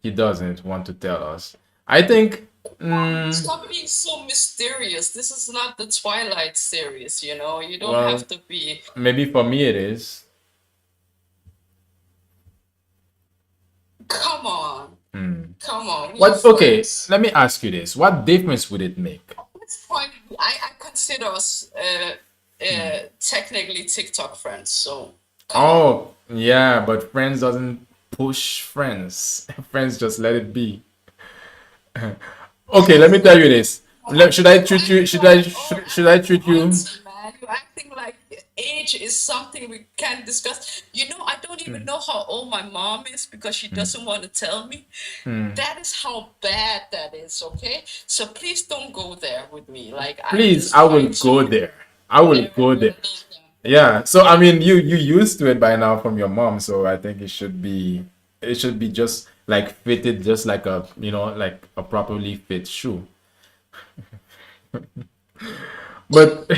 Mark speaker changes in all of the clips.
Speaker 1: he doesn't want to tell us. I think,
Speaker 2: Stop being so mysterious. This is not the Twilight series, you know. You don't
Speaker 1: well,
Speaker 2: have to be.
Speaker 1: maybe for me it is.
Speaker 2: Come on. Come on. We are
Speaker 1: What? Okay,
Speaker 2: friends.
Speaker 1: let me ask you this: what difference would it make?
Speaker 2: At this point, I consider us technically TikTok friends, so come on.
Speaker 1: Oh, yeah, but friends doesn't push friends. Friends just let it be. Okay, let me tell you this. Should I
Speaker 2: You're
Speaker 1: treat you?
Speaker 2: acting
Speaker 1: Should
Speaker 2: like
Speaker 1: I?
Speaker 2: an old
Speaker 1: Should I treat you?
Speaker 2: auntie, man. You're acting like age is something we can't discuss. You know, I don't even know how old my mom is because she doesn't want to tell me. That is how bad that is, okay? So please don't go there with me. Like, I'm
Speaker 1: Please,
Speaker 2: just
Speaker 1: I will
Speaker 2: trying
Speaker 1: go
Speaker 2: to
Speaker 1: there. I will
Speaker 2: never
Speaker 1: go there.
Speaker 2: go there.
Speaker 1: Yeah. So I mean, you used to it by now from your mom, so I think it should be just like fitted, just like like a properly fit shoe. But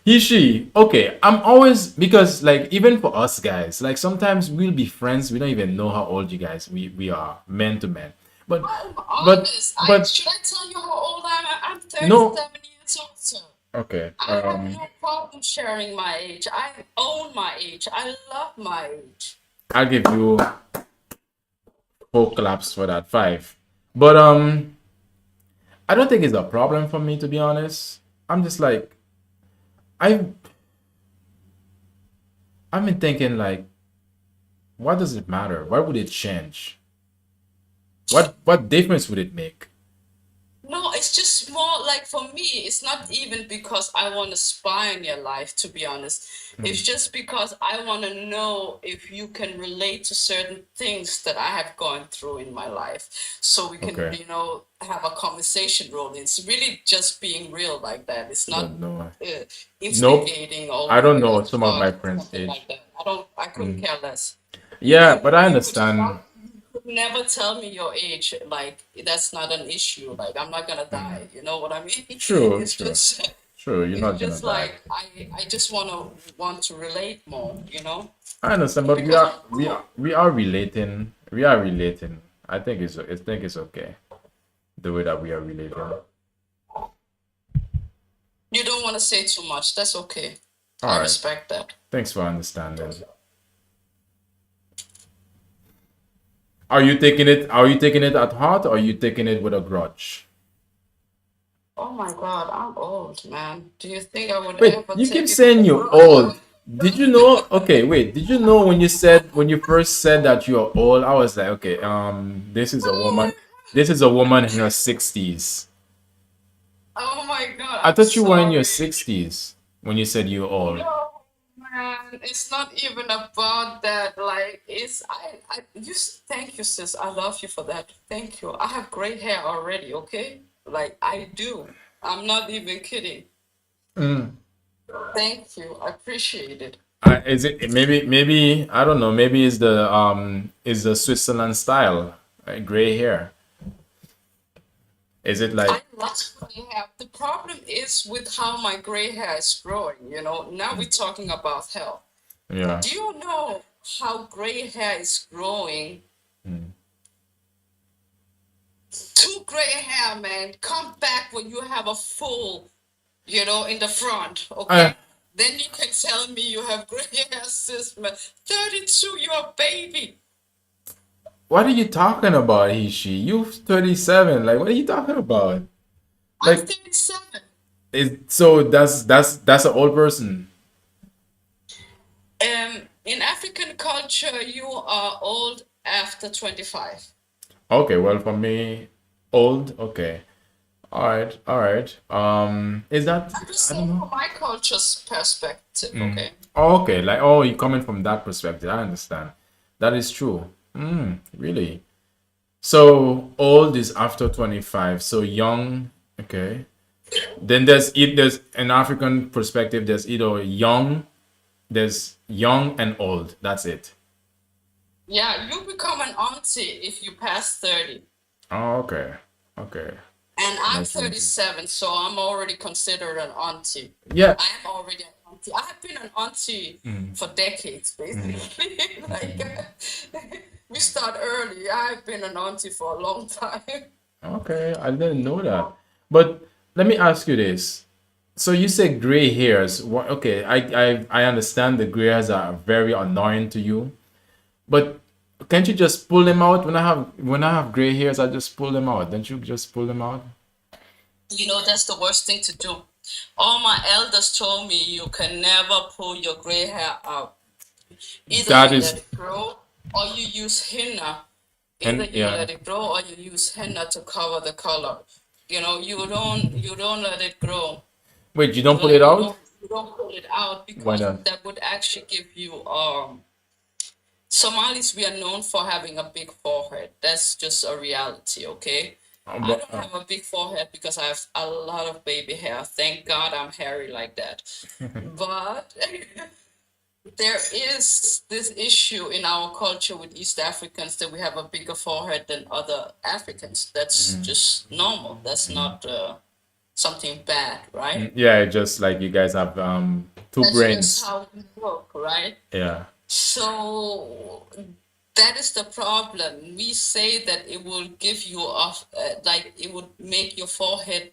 Speaker 1: he, she, okay, I'm always, because like even for us guys, like sometimes we'll be friends, we don't even know how old you guys we are, man to man. But
Speaker 2: I'm
Speaker 1: but
Speaker 2: honest.
Speaker 1: but
Speaker 2: Should I tell you how old I am? I'm
Speaker 1: no,
Speaker 2: 37 years old, sir.
Speaker 1: okay.
Speaker 2: I have no problem sharing my age. I own my age. I love my age.
Speaker 1: I'll give you 4 claps for that, 5. But I don't think it's a problem for me, to be honest. I'm just like, I I've been thinking like, what does it matter? What would it change? What difference would it make?
Speaker 2: No, it's just more like for me, it's not even because I want to spy on your life, to be honest. It's just because I want to know if you can relate to certain things that I have gone through in my life. So we can,
Speaker 1: Okay.
Speaker 2: have a conversation rolling. It's really just being real like that. It's not
Speaker 1: Don't know.
Speaker 2: uh,
Speaker 1: Nope.
Speaker 2: instigating or
Speaker 1: I don't
Speaker 2: we
Speaker 1: know
Speaker 2: let's
Speaker 1: some of my
Speaker 2: talk,
Speaker 1: friends'
Speaker 2: something
Speaker 1: age.
Speaker 2: like that. I couldn't care less.
Speaker 1: Yeah, but I understand.
Speaker 2: You could never tell me your age. Like that's not an issue. Like I'm not gonna die. You know what I mean?
Speaker 1: True,
Speaker 2: It's
Speaker 1: true.
Speaker 2: just,
Speaker 1: True, you're
Speaker 2: it's
Speaker 1: not gonna
Speaker 2: just
Speaker 1: die.
Speaker 2: like I just want to relate more.
Speaker 1: I understand, but we
Speaker 2: Because
Speaker 1: are we are we are relating. We are relating. I think it's okay the way that we are relating.
Speaker 2: you don't want to say too much. That's okay.
Speaker 1: All
Speaker 2: I
Speaker 1: right.
Speaker 2: respect that.
Speaker 1: Thanks for understanding. Are you taking it at heart, or are you taking it with a grudge?
Speaker 2: Oh my God, I'm old, man. Do you think I would
Speaker 1: Wait,
Speaker 2: ever
Speaker 1: you
Speaker 2: take
Speaker 1: keep
Speaker 2: it with
Speaker 1: saying
Speaker 2: a
Speaker 1: you're
Speaker 2: grudge?
Speaker 1: old. Did you know? Okay, wait. Did you know when you first said that you're old? I was like, okay, this is a woman. This is a woman in her 60s.
Speaker 2: Oh my God,
Speaker 1: I
Speaker 2: I'm
Speaker 1: thought you were in your
Speaker 2: sorry.
Speaker 1: 60s when you said you're old.
Speaker 2: No, man, it's not even about that. Like, thank you, sis. I love you for that. Thank you. I have gray hair already, okay? Like, I do. I'm not even kidding. Thank you. I appreciate it.
Speaker 1: Is it maybe I don't know. Maybe is the Switzerland style, gray hair. Is it
Speaker 2: I
Speaker 1: like
Speaker 2: love gray hair. The problem is with how my gray hair is growing. Now we're talking about health.
Speaker 1: yeah?
Speaker 2: Do you know how gray hair is growing? Too gray hair, man. Come back when you have a full, in the front,
Speaker 1: Uh,
Speaker 2: okay? Then you can tell me you have gray hair, sis, man. 32, you're a baby.
Speaker 1: what are you talking about, Hishi? You 37. Like, what are you talking about?
Speaker 2: I'm
Speaker 1: Like,
Speaker 2: 37.
Speaker 1: that's an old person.
Speaker 2: In African culture, you are old after 25.
Speaker 1: Okay, well for me, old. Okay, all right, all right. Is that
Speaker 2: I'm just
Speaker 1: I don't
Speaker 2: saying
Speaker 1: know.
Speaker 2: from my culture's perspective, okay?
Speaker 1: Oh, okay, like you're coming from that perspective. I understand. That is true. Really. So old is after 25. So young. Okay. Then there's an African perspective. There's young and old. That's it.
Speaker 2: Yeah, you become an auntie if you pass 30.
Speaker 1: Oh, okay. Okay.
Speaker 2: And I'm
Speaker 1: Makes sense.
Speaker 2: 37, so I'm already considered an auntie.
Speaker 1: Yeah.
Speaker 2: I am already an auntie. I have been an auntie for decades, basically. Like we start early. I have been an auntie for a long time.
Speaker 1: Okay, I didn't know that. But let me ask you this. So you say gray hairs. What, okay, I understand the gray hairs are very annoying to you, but can't you just pull them out? When I have gray hairs, I just pull them out. Don't you just pull them out?
Speaker 2: You know, that's the worst thing to do. All my elders told me you can never pull your gray hair out. Either
Speaker 1: That
Speaker 2: you let
Speaker 1: is,
Speaker 2: it grow or you use henna. Either
Speaker 1: and
Speaker 2: you
Speaker 1: yeah.
Speaker 2: let it grow or you use henna to cover the color. You don't let it grow.
Speaker 1: Wait, you don't pull it out?
Speaker 2: You don't pull it out
Speaker 1: Why
Speaker 2: because
Speaker 1: not?
Speaker 2: that would actually give you Somalis, we are known for having a big forehead. That's just a reality, okay? I
Speaker 1: But
Speaker 2: don't have a big forehead because I have a lot of baby hair. Thank God I'm hairy like that. But there is this issue in our culture with East Africans that we have a bigger forehead than other Africans. That's just normal. That's not something bad, right?
Speaker 1: yeah, just like you guys have two
Speaker 2: That's just
Speaker 1: brains.
Speaker 2: how we look, right?
Speaker 1: Yeah.
Speaker 2: So that is the problem. We say that it will give you like it would make your forehead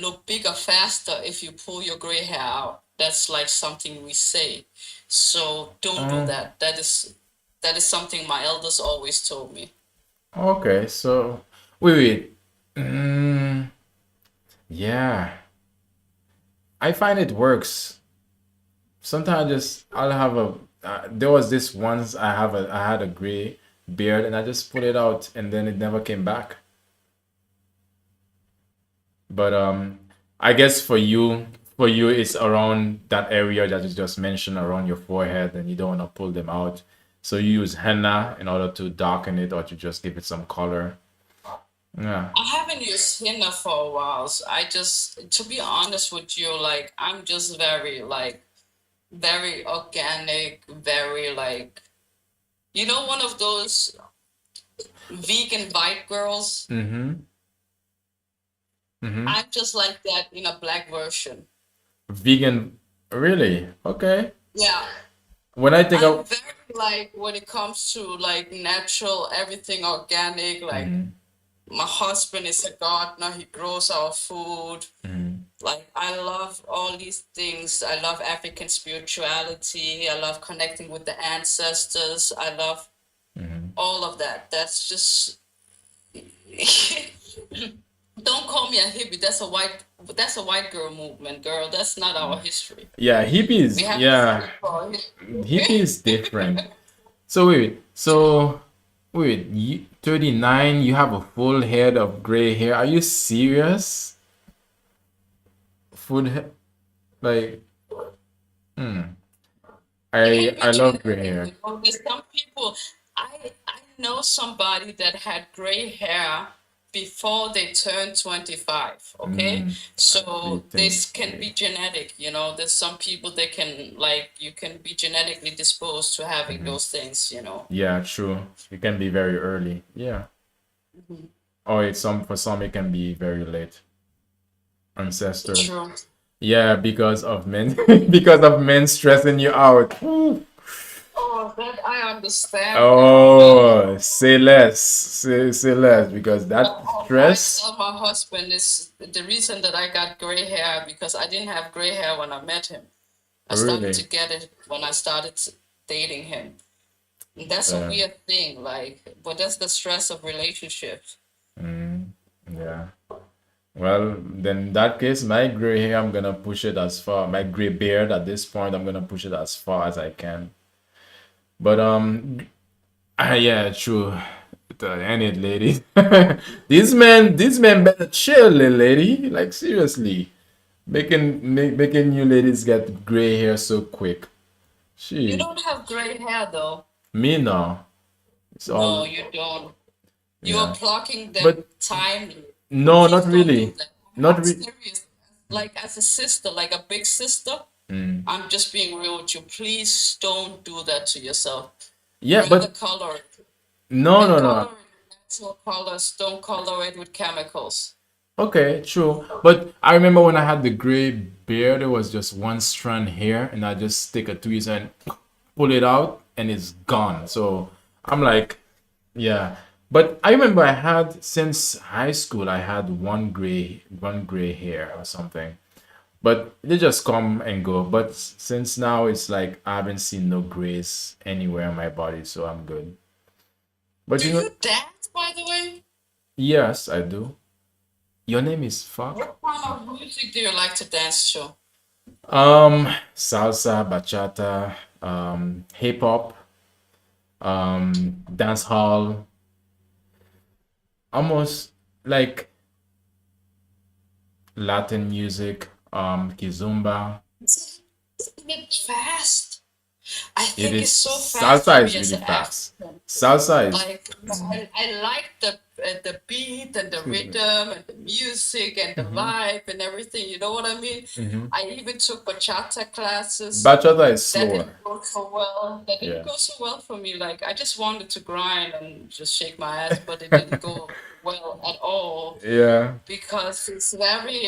Speaker 2: look bigger faster if you pull your gray hair out. That's like something we say. So don't do
Speaker 1: Oh,
Speaker 2: that. That is something my elders always told me.
Speaker 1: okay. So wait. Mm, yeah, I find it works. Sometimes just I'll have a. There was this once I had a gray beard and I just put it out and then it never came back. But I guess for you it's around that area that you just mentioned around your forehead and you don't want to pull them out. So you use henna in order to darken it or to just give it some color. Yeah.
Speaker 2: I haven't used henna for a while. So to be honest with you, like I'm just very organic, very like one of those vegan white girls.
Speaker 1: Mm-hmm. Mm-hmm.
Speaker 2: I'm just like that in a black version.
Speaker 1: Vegan, really? Okay.
Speaker 2: Yeah,
Speaker 1: When I think
Speaker 2: I'm
Speaker 1: of,
Speaker 2: very like when it comes to like natural, everything organic. Like my husband is a gardener, he grows our food. Like I love all these things. I love African spirituality. I love connecting with the ancestors. I love all of that. That's just don't call me a hippie. That's a white girl movement, girl. That's not our history.
Speaker 1: yeah,
Speaker 2: We
Speaker 1: hippies,
Speaker 2: have to
Speaker 1: yeah,
Speaker 2: fight for our history.
Speaker 1: hippie is different. So wait, 39, you have a full head of gray hair. Are you serious? Full head, like,
Speaker 2: It
Speaker 1: I
Speaker 2: can be
Speaker 1: I love gray
Speaker 2: genetic,
Speaker 1: hair.
Speaker 2: There's some people. I know somebody that had gray hair before they turned 25. Okay,
Speaker 1: They
Speaker 2: so
Speaker 1: tend,
Speaker 2: this can be genetic. There's some people that can like you can be genetically disposed to having those things.
Speaker 1: yeah, true. It can be very early. Yeah. Or it's some for some it can be very late. Ancestors.
Speaker 2: True.
Speaker 1: Yeah, because of men because of men stressing you out. Ooh.
Speaker 2: Oh, that I understand, girl. But
Speaker 1: Oh, say less. Say less because that
Speaker 2: I
Speaker 1: stress.
Speaker 2: tell my husband is the reason that I got gray hair because I didn't have gray hair when I met him. I started
Speaker 1: Really.
Speaker 2: to get it when I started dating him. And that's a
Speaker 1: Uh,
Speaker 2: weird thing, like, but that's the stress of relationships.
Speaker 1: yeah. Well, then in that case, my gray hair, I'm gonna push it as far. My gray beard at this point, I'm gonna push it as far as I can. But yeah, true. Any ladies. These men better chill, lady. Like seriously, making you ladies get gray hair so quick.
Speaker 2: You
Speaker 1: She,
Speaker 2: don't have gray hair though.
Speaker 1: me no. It's
Speaker 2: No,
Speaker 1: all
Speaker 2: you don't. You are
Speaker 1: yeah.
Speaker 2: plucking them
Speaker 1: But
Speaker 2: timely.
Speaker 1: no, not
Speaker 2: Please don't do
Speaker 1: really.
Speaker 2: that.
Speaker 1: Not
Speaker 2: I'm
Speaker 1: re
Speaker 2: serious. Like as a sister, like a big sister, I'm just being real with you. Please don't do that to yourself.
Speaker 1: Yeah,
Speaker 2: Rather
Speaker 1: but
Speaker 2: color it
Speaker 1: no,
Speaker 2: and
Speaker 1: no,
Speaker 2: color
Speaker 1: no.
Speaker 2: it with natural colors. Don't color it with chemicals.
Speaker 1: Okay, true. But I remember when I had the gray beard, there was just one strand here, and I just take a tweezer and pull it out, and it's gone. So I'm like, yeah. But I remember I had since high school, I had one gray hair or something. But they just come and go. But since now, it's like I haven't seen no grays anywhere on my body, so I'm good. But
Speaker 2: Do
Speaker 1: you know,
Speaker 2: you dance, by the way?
Speaker 1: yes, I do. Your name is Fuck?
Speaker 2: What kind of music do you like to dance to?
Speaker 1: Salsa, bachata, hip hop, dance hall, almost like Latin music, kizumba.
Speaker 2: Isn't it fast? I
Speaker 1: It
Speaker 2: think
Speaker 1: is
Speaker 2: it's so fast for
Speaker 1: salsa is
Speaker 2: me as
Speaker 1: really
Speaker 2: an
Speaker 1: fast.
Speaker 2: African.
Speaker 1: Salsa is
Speaker 2: Like I like the beat and the rhythm and the music and the vibe and everything. You know what I mean?
Speaker 1: Mhm.
Speaker 2: I even took bachata classes.
Speaker 1: Bachata is
Speaker 2: That
Speaker 1: slower.
Speaker 2: didn't go so well. That didn't
Speaker 1: Yeah.
Speaker 2: go so well for me. Like I just wanted to grind and just shake my ass, but it didn't go well at all
Speaker 1: Yeah.
Speaker 2: because it's very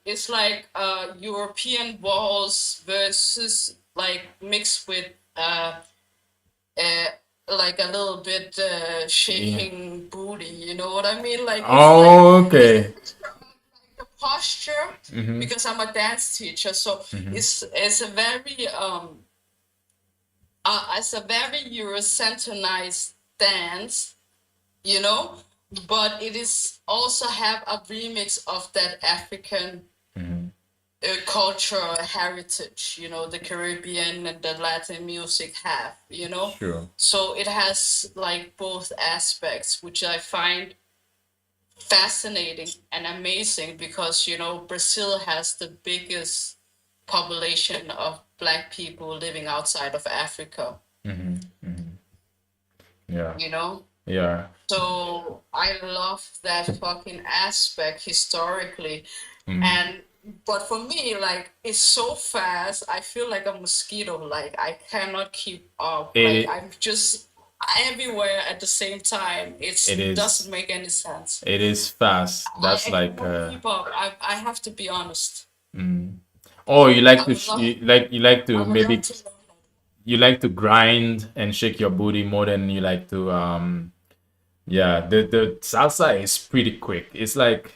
Speaker 2: it's like European waltz versus like mixed with uh like a little bit
Speaker 1: Yeah.
Speaker 2: shaking booty, you know what I mean? Like
Speaker 1: Oh,
Speaker 2: it's a
Speaker 1: okay.
Speaker 2: mixture of like the posture
Speaker 1: Mm-hmm.
Speaker 2: because I'm a dance teacher, so
Speaker 1: Mm-hmm.
Speaker 2: it's a very it's a very Eurocentralized dance, you know, but it is also have a remix of that African
Speaker 1: Mm-hmm.
Speaker 2: culture heritage, you know, the Caribbean and the Latin music have, you know.
Speaker 1: Sure.
Speaker 2: So it has like both aspects, which I find fascinating and amazing because, you know, Brazil has the biggest population of black people living outside of Africa,
Speaker 1: Mm-hmm. Mm-hmm. Yeah.
Speaker 2: you know.
Speaker 1: Yeah.
Speaker 2: So I love that fucking aspect historically.
Speaker 1: Mm.
Speaker 2: And but for me, like it's so fast, I feel like a mosquito. Like I cannot keep up. Like
Speaker 1: It
Speaker 2: I'm just everywhere at the same time. It
Speaker 1: it
Speaker 2: doesn't
Speaker 1: is
Speaker 2: make any sense.
Speaker 1: it is fast. That's
Speaker 2: I
Speaker 1: like
Speaker 2: cannot keep up. I have to be honest.
Speaker 1: mm. Oh, you like
Speaker 2: I
Speaker 1: to
Speaker 2: would love
Speaker 1: you like
Speaker 2: I
Speaker 1: to
Speaker 2: would love
Speaker 1: maybe
Speaker 2: to learn that.
Speaker 1: you like to grind and shake your booty more than you like to yeah, the salsa is pretty quick. It's like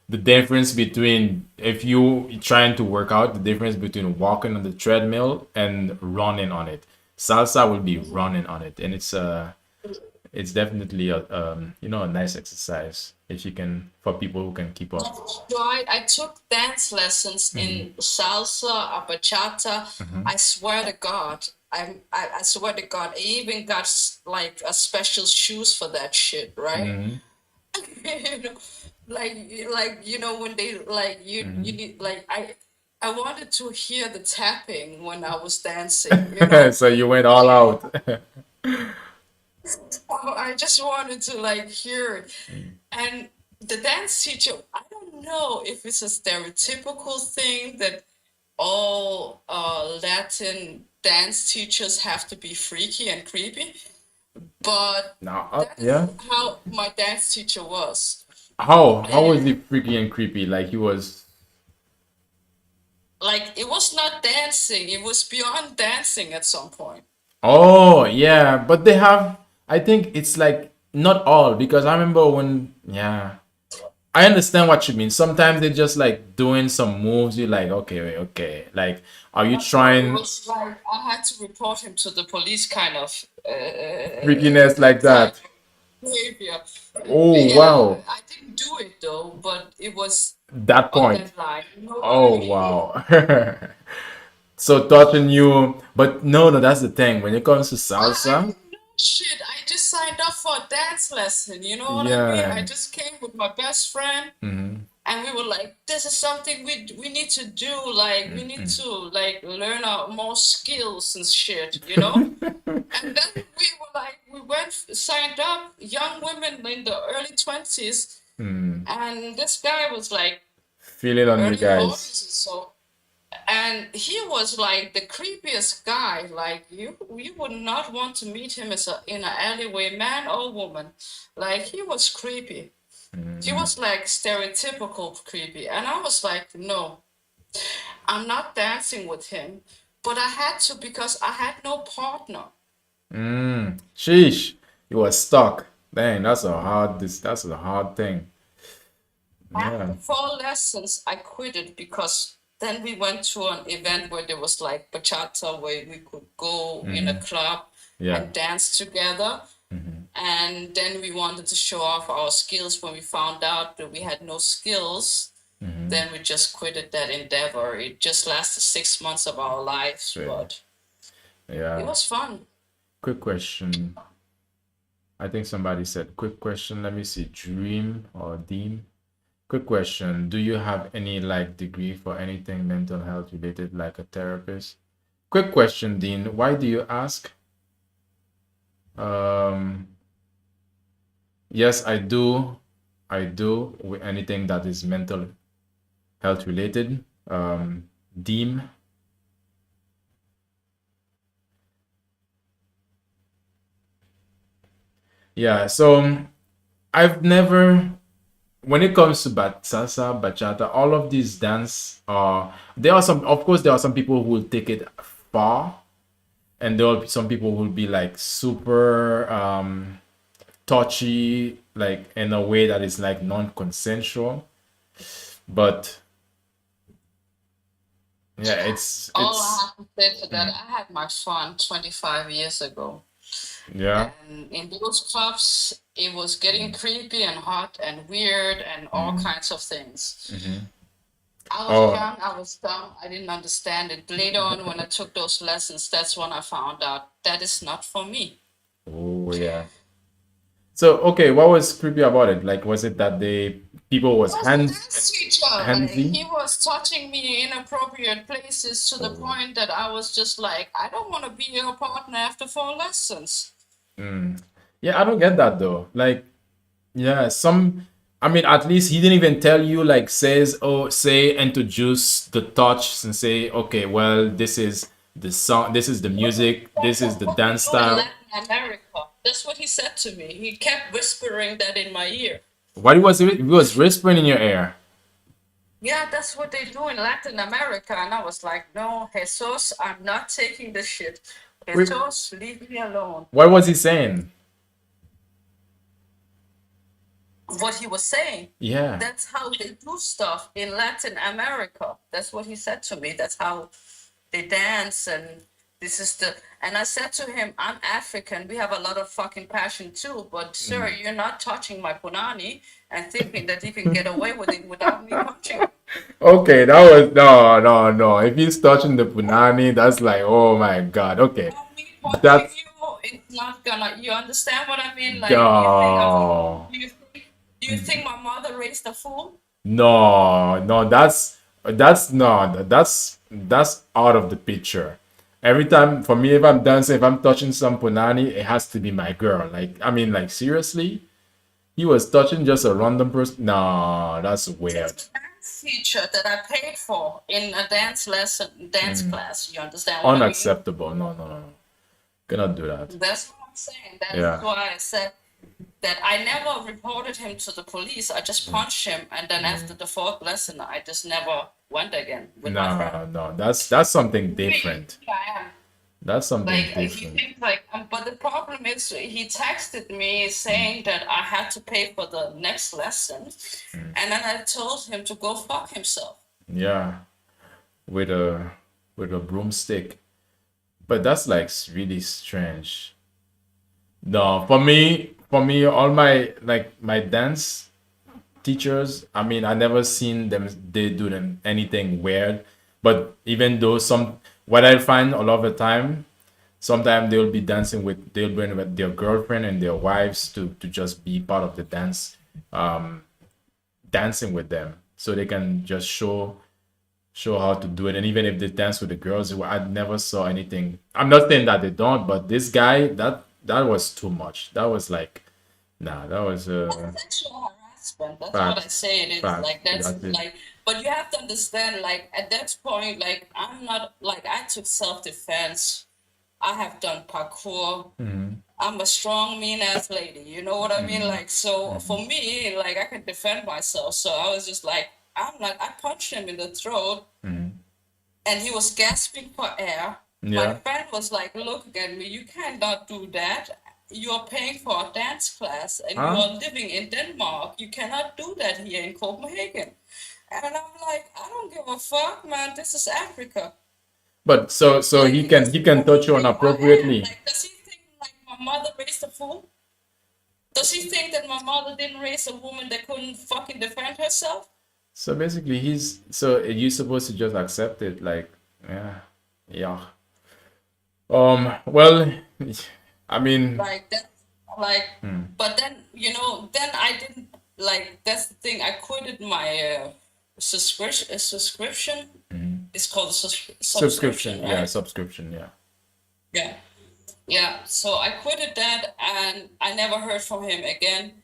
Speaker 1: the difference between if you trying to work out the difference between walking on the treadmill and running on it. Salsa will be running on it, and it's definitely a you know a nice exercise if you can for people who can keep up.
Speaker 2: Right. I took dance lessons
Speaker 1: Hmm.
Speaker 2: in salsa, bachata.
Speaker 1: Hmm.
Speaker 2: I swear to God. I swear to God. I even got like a special shoes for that shit, right?
Speaker 1: Hmm.
Speaker 2: You know, like you know when they like you
Speaker 1: Hmm.
Speaker 2: need like I wanted to hear the tapping when I was dancing, you know.
Speaker 1: So you went all out.
Speaker 2: Oh, I just wanted to like hear it. And the dance teacher, I don't know if it's a stereotypical thing that all Latin dance teachers have to be freaky and creepy, but
Speaker 1: Now,
Speaker 2: that is
Speaker 1: yeah.
Speaker 2: how my dance teacher was.
Speaker 1: How was
Speaker 2: And
Speaker 1: he freaky and creepy? Like he was.
Speaker 2: like it was not dancing, it was beyond dancing at some point.
Speaker 1: Oh, yeah, but they have. I think it's like not all because I remember when. Yeah, I understand what you mean. Sometimes they're just like doing some moves. You're like, okay, wait, okay. Like, are you
Speaker 2: No, it
Speaker 1: trying
Speaker 2: was like I had to report him to the police kind of
Speaker 1: freakiness like
Speaker 2: type
Speaker 1: that?
Speaker 2: behavior.
Speaker 1: Oh,
Speaker 2: Yeah,
Speaker 1: wow.
Speaker 2: I didn't do it though, but it was
Speaker 1: That
Speaker 2: on
Speaker 1: point.
Speaker 2: that line. You know what I
Speaker 1: Oh,
Speaker 2: mean?
Speaker 1: wow. So touching you, but no, no, that's the thing. When it comes to
Speaker 2: I
Speaker 1: salsa,
Speaker 2: didn't know shit. I just signed up for a dance lesson. You know what I mean? I
Speaker 1: yeah.
Speaker 2: just came with my best friend,
Speaker 1: Hmm.
Speaker 2: and we were like, "This is something we need to do. Like, we need to like learn our more skills and shit. You know?" And then we were like, we went signed up, young women in the early 20s,
Speaker 1: Hmm.
Speaker 2: and this guy was like
Speaker 1: Feel it on you
Speaker 2: early
Speaker 1: guys.
Speaker 2: 40s or so. And he was like the creepiest guy. Like you would not want to meet him as a in an alleyway, man or woman. Like he was creepy. He was like stereotypical creepy. And I was like, no, I'm not dancing with him. But I had to because I had no partner.
Speaker 1: Sheesh, you were stuck. Dang, that's a hard thing. Yeah.
Speaker 2: After 4 lessons, I quit it because then we went to an event where there was like bachata, where we could go in a club
Speaker 1: Yeah.
Speaker 2: and dance together. And then we wanted to show off our skills. When we found out that we had no skills, then we just quitted that endeavor. It just lasted 6 months of our lives,
Speaker 1: Sweet.
Speaker 2: but it
Speaker 1: Yeah.
Speaker 2: was fun.
Speaker 1: Quick question. I think somebody said quick question. Let me see. Dream or Deem. Quick question. Do you have any like degree for anything mental health related, like a therapist? Quick question, Dean. Why do you ask? Um, yes, I do. I do with anything that is mental health related. Deem. Yeah, so I've never, when it comes to salsa, bachata, all of these dance are, there are some, of course, there are some people who will take it far, and there will be some people who will be like super touchy, like in a way that is like non-consensual. But yeah,
Speaker 2: All I
Speaker 1: it's
Speaker 2: have to say to that, I had my fun 25 years ago.
Speaker 1: yeah.
Speaker 2: And in those clubs, it was getting creepy and hot and weird and all kinds of things. I was
Speaker 1: Oh,
Speaker 2: young, I was dumb, I didn't understand it. Later on, when I took those lessons, that's when I found out that is not for me.
Speaker 1: oh yeah. So okay, what was creepy about it? Like, was it that they people was
Speaker 2: Was the dance teacher. Like,
Speaker 1: handsy?
Speaker 2: he was touching me in inappropriate places to the
Speaker 1: Oh.
Speaker 2: point that I was just like, I don't want to be your partner after 4 lessons.
Speaker 1: Yeah, I don't get that though. Like, yeah, I mean, at least he didn't even tell you, like, introduce the touch and say, okay, well, this is the song, this is the music, this is the
Speaker 2: What we
Speaker 1: dance
Speaker 2: do in
Speaker 1: style.
Speaker 2: Latin America. That's what he said to me. He kept whispering that in my ear.
Speaker 1: What was it? He was whispering in your ear.
Speaker 2: Yeah, that's what they do in Latin America. And I was like, no, Jesus, I'm not taking this shit.
Speaker 1: Wait,
Speaker 2: Jesus, leave me alone.
Speaker 1: what was he saying?
Speaker 2: What he was saying,
Speaker 1: Yeah.
Speaker 2: that's how they do stuff in Latin America. That's what he said to me. That's how they dance. And this is the. And I said to him, I'm African. We have a lot of fucking passion too. But, sir, you're not touching my punani and thinking that you can get away with it without me punching you.
Speaker 1: Okay, that was no, no, no. If he's touching the punani, that's like, oh my God. Okay,
Speaker 2: Me punching
Speaker 1: that's
Speaker 2: you, it's not gonna. You understand what I mean? Like, you think I'm.
Speaker 1: no.
Speaker 2: Do you think my mother raised a fool?
Speaker 1: No, no, that's no, that's out of the picture. Every time for me, if I'm dancing, if I'm touching some punani, it has to be my girl. Like, I mean, like seriously, he was touching just a random person. No, that's weird.
Speaker 2: Dance teacher that I paid for in a dance lesson, dance class. You understand what I mean?
Speaker 1: Unacceptable. No, no, no, no. Cannot do that.
Speaker 2: That's what I'm saying. That's
Speaker 1: Yeah.
Speaker 2: why I said that I never reported him to the police. I just punched him, and then after the 4th lesson, I just never went again with my friend.
Speaker 1: No, no, that's something
Speaker 2: Here
Speaker 1: different.
Speaker 2: I am.
Speaker 1: That's something
Speaker 2: Like he
Speaker 1: different.
Speaker 2: thinks like, but the problem is he texted me saying that I had to pay for the next lesson, and then I told him to go fuck himself.
Speaker 1: Yeah, with a broomstick. But that's like really strange. No, for me, all my like my dance teachers, I mean, I never seen them they do them anything weird. But even though what I find a lot of the time, sometimes they'll bring with their girlfriend and their wives to just be part of the dance, dancing with them, so they can just show how to do it. And even if they dance with the girls, I never saw anything. I'm not saying that they don't, but this guy, that was too much. That was like, nah, that was
Speaker 2: Sexual harassment. That's what I
Speaker 1: facts,
Speaker 2: say it is.
Speaker 1: facts.
Speaker 2: Like that's
Speaker 1: That's it.
Speaker 2: like, but you have to understand. Like at that point, like I'm not like I took self defense. I have done parkour. I'm a strong, mean ass lady. You know what I mean?
Speaker 1: Mm-hmm.
Speaker 2: Like, so for
Speaker 1: Mm-hmm.
Speaker 2: me, like, I can defend myself. So I was just like, I punched him in the throat
Speaker 1: Mm-hmm.
Speaker 2: and he was gasping for air. My
Speaker 1: Yeah.
Speaker 2: friend was like looking at me, you cannot do that. You are paying for a dance class and you
Speaker 1: Huh?
Speaker 2: are living in Denmark. You cannot do that here in Copenhagen. And I'm like, I don't give a fuck, man. This is Africa.
Speaker 1: But so
Speaker 2: Like,
Speaker 1: he can
Speaker 2: does he
Speaker 1: touch you
Speaker 2: think I am?
Speaker 1: inappropriately.
Speaker 2: Like, does he think like my mother raised a fool? Does he think that my mother didn't raise a woman that couldn't fucking defend herself?
Speaker 1: So basically, so you supposed to just accept it, like, yeah, yeah. Well, I mean,
Speaker 2: Like that, like,
Speaker 1: hmm,
Speaker 2: but then then I didn't like. That's the thing. I quitted my subscription. Subscription.
Speaker 1: hmm.
Speaker 2: It's called a subscription,
Speaker 1: Subscription, yeah,
Speaker 2: right?
Speaker 1: subscription, yeah.
Speaker 2: Yeah, yeah. So I quitted that, and I never heard from him again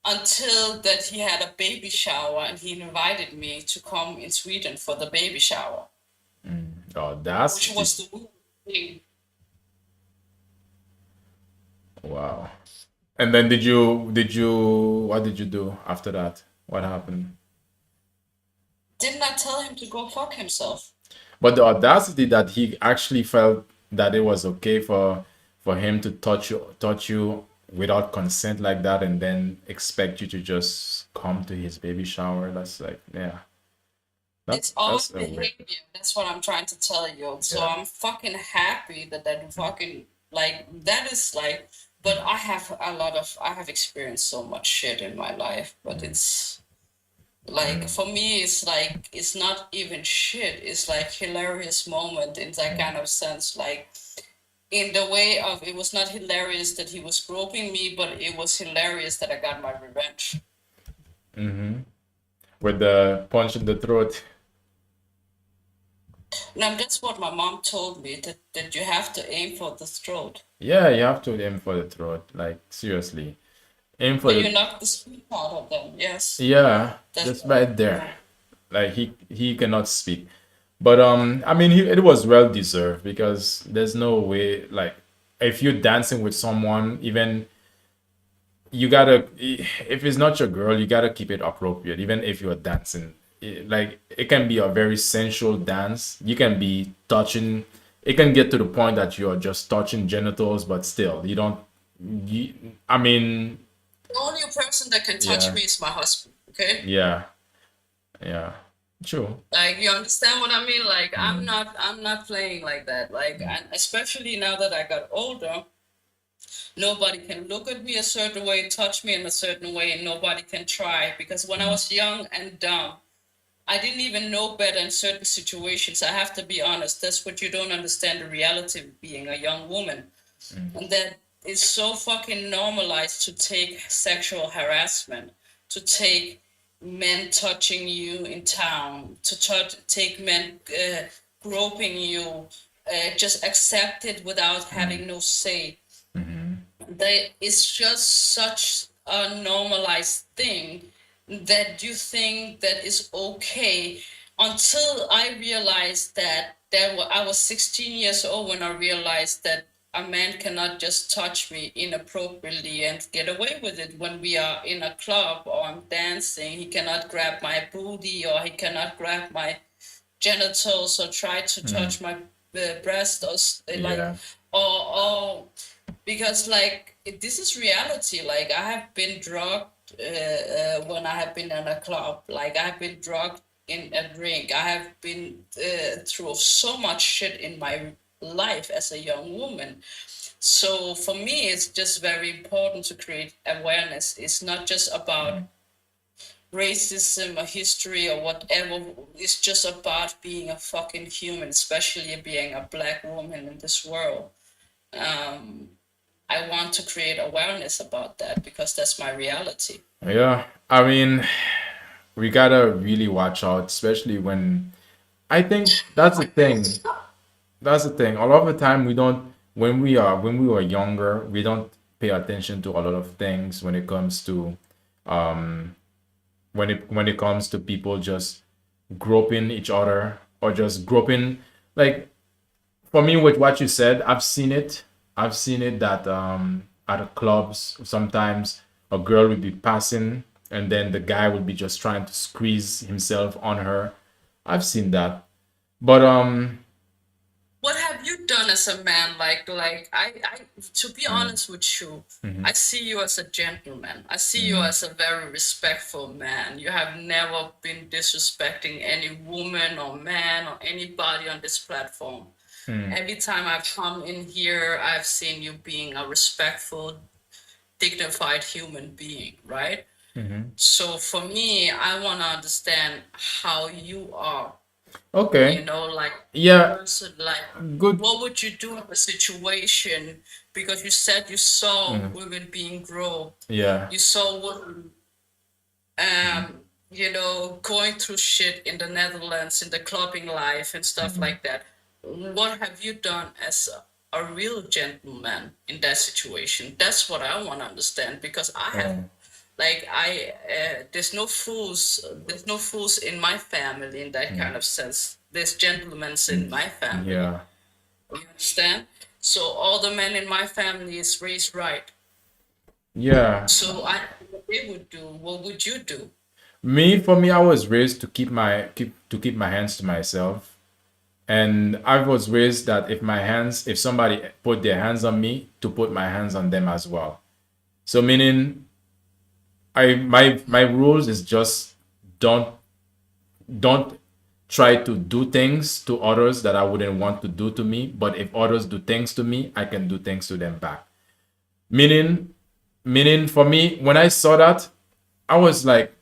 Speaker 2: until that he had a baby shower, and he invited me to come in Sweden for the baby shower, which
Speaker 1: Audacity.
Speaker 2: was the weird thing.
Speaker 1: Wow. And then what did you do after that? What happened?
Speaker 2: Didn't I tell him to go fuck himself?
Speaker 1: But the audacity that he actually felt that it was okay for him to touch you without consent like that, and then expect you to just come to his baby shower. That's like, yeah,
Speaker 2: It's all
Speaker 1: that's a weird.
Speaker 2: behavior. That's what I'm trying to tell you. So
Speaker 1: Yeah.
Speaker 2: I'm fucking happy that fucking like that is like. But I have experienced so much shit in my life. But it's like
Speaker 1: Mm,
Speaker 2: for me, it's like it's not even shit. It's like hilarious moment in that kind
Speaker 1: mm,
Speaker 2: of sense. Like in the way of it was not hilarious that he was groping me, but it was hilarious that I got my revenge.
Speaker 1: mm-hmm. With the punch in the throat.
Speaker 2: Now that's what my mom told me that you have to aim for the throat.
Speaker 1: Yeah, you have to aim for the throat. Like, seriously, aim for
Speaker 2: So you
Speaker 1: the.
Speaker 2: knock the speak out of them. Yes,
Speaker 1: Yeah,
Speaker 2: that's
Speaker 1: just right there.
Speaker 2: yeah.
Speaker 1: Like, he cannot speak. But I mean, it was well deserved, because there's no way, like, if you're dancing with someone, even, you gotta, if it's not your girl, you gotta keep it appropriate. Even if you're dancing, like, it can be a very sensual dance. You can be touching. It can get to the point that you're just touching genitals, but still, you don't. You, I mean,
Speaker 2: The only person that can touch
Speaker 1: yeah,
Speaker 2: me is my husband. Okay,
Speaker 1: yeah, yeah. True.
Speaker 2: like you understand what I mean. Like
Speaker 1: Mm,
Speaker 2: I'm not playing like that. Like
Speaker 1: mm,
Speaker 2: and especially now that I got older, nobody can look at me a certain way, touch me in a certain way, and nobody can try. Because when I
Speaker 1: mm,
Speaker 2: was young and dumb, I didn't even know better in certain situations. I have to be honest. That's what you don't understand the reality of being a young woman.
Speaker 1: mm,
Speaker 2: And that is so fucking normalized to take sexual harassment, to take men touching you in town, to take men groping you, just accept it without
Speaker 1: mm,
Speaker 2: having no say.
Speaker 1: mhm,
Speaker 2: They, it's just such a normalized thing that you think that is okay until I realized that I was 16 years old when I realized that a man cannot just touch me inappropriately and get away with it when we are in a club or I'm dancing. He cannot grab my booty or he cannot grab my genitals or try to
Speaker 1: mm.
Speaker 2: touch my breast or like
Speaker 1: Yeah.
Speaker 2: or because like this is reality. Like I have been drugged when I have been in a club. Like I have been drugged in a drink. I have been through so much shit in my life as a young woman. So for me, it's just very important to create awareness. It's not just about
Speaker 1: Mm.
Speaker 2: racism or history or whatever. It's just about being a fucking human, especially being a black woman in this world. Um, I want to create awareness about that because that's my reality.
Speaker 1: Yeah. I mean, we gotta really watch out, especially when, I think that's the thing. That's the thing. A lot of the time we don't, when we were younger, we don't pay attention to a lot of things when it comes to, um when it comes to people just groping each other, or just groping, like, for me, with what you said, I've seen it that, at the clubs. Sometimes a girl will be passing, and then the guy will be just trying to squeeze himself on her. I've seen that, but
Speaker 2: What have you done as a man? I to be honest with you, I see you as a gentleman. I see you as a very respectful man. You have never been disrespecting any woman or man or anybody on this platform. Every time I've come in here, I've seen you being a respectful, dignified human being, right? So for me, I want to understand how you are,
Speaker 1: okay,
Speaker 2: like
Speaker 1: yeah,
Speaker 2: person, like
Speaker 1: good,
Speaker 2: what would you do in a situation? Because you said you saw women being groped,
Speaker 1: yeah.
Speaker 2: you saw women, going through shit in the Netherlands in the clubbing life and stuff like that. What have you done as a real gentleman in that situation? That's what I want to understand, because I have, like, there's no fools in my family in that kind of sense. There's gentlemen in my family.
Speaker 1: Yeah.
Speaker 2: You understand? So all the men in my family is raised right.
Speaker 1: Yeah.
Speaker 2: So I what they would do. What would you do?
Speaker 1: For me, I was raised to keep my hands to myself. And I was raised that if somebody put their hands on me, to put my hands on them as well. So meaning my rules is just don't don't try to do things to others that I wouldn't want to do to me. But if others do things to me, I can do things to them back. Meaning meaning for me, when I saw that, I was like,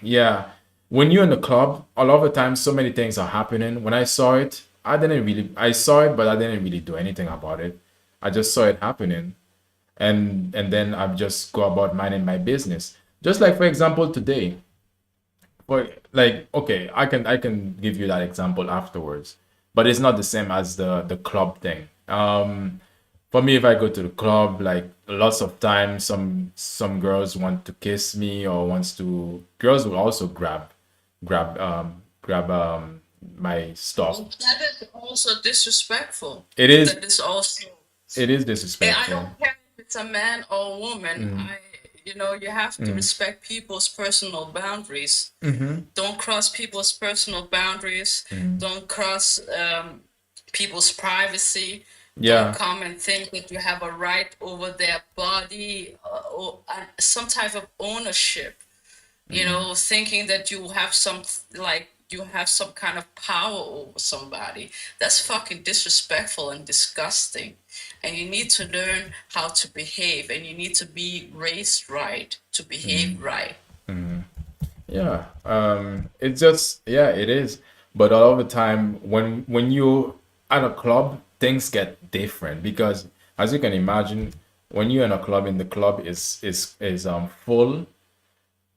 Speaker 1: yeah. When you're in the club, a lot of the time, so many things are happening. When I saw it, I saw it, but I didn't really do anything about it. I just saw it happening, and then I just go about minding my business. Just like for example today, but like okay, I can give you that example afterwards, but it's not the same as the club thing. For me, if I go to the club, like lots of times, some girls want to kiss me or wants to. Girls will also grab my stuff.
Speaker 2: That is also disrespectful.
Speaker 1: It is
Speaker 2: That is also.
Speaker 1: it is
Speaker 2: I
Speaker 1: disrespectful.
Speaker 2: don't care if it's a man or a woman. You have to respect people's personal boundaries. Don't cross people's personal boundaries. Don't cross people's privacy. Don't
Speaker 1: Yeah.
Speaker 2: come and think that you have a right over their body, or some type of ownership. Thinking that you have some kind of power over somebody. That's fucking disrespectful and disgusting. And you need to learn how to behave, and you need to be raised right to behave right.
Speaker 1: Yeah, it's just yeah, it is. But a lot of the time, when you at a club, things get different because, as you can imagine, when you're in a club and the club is full,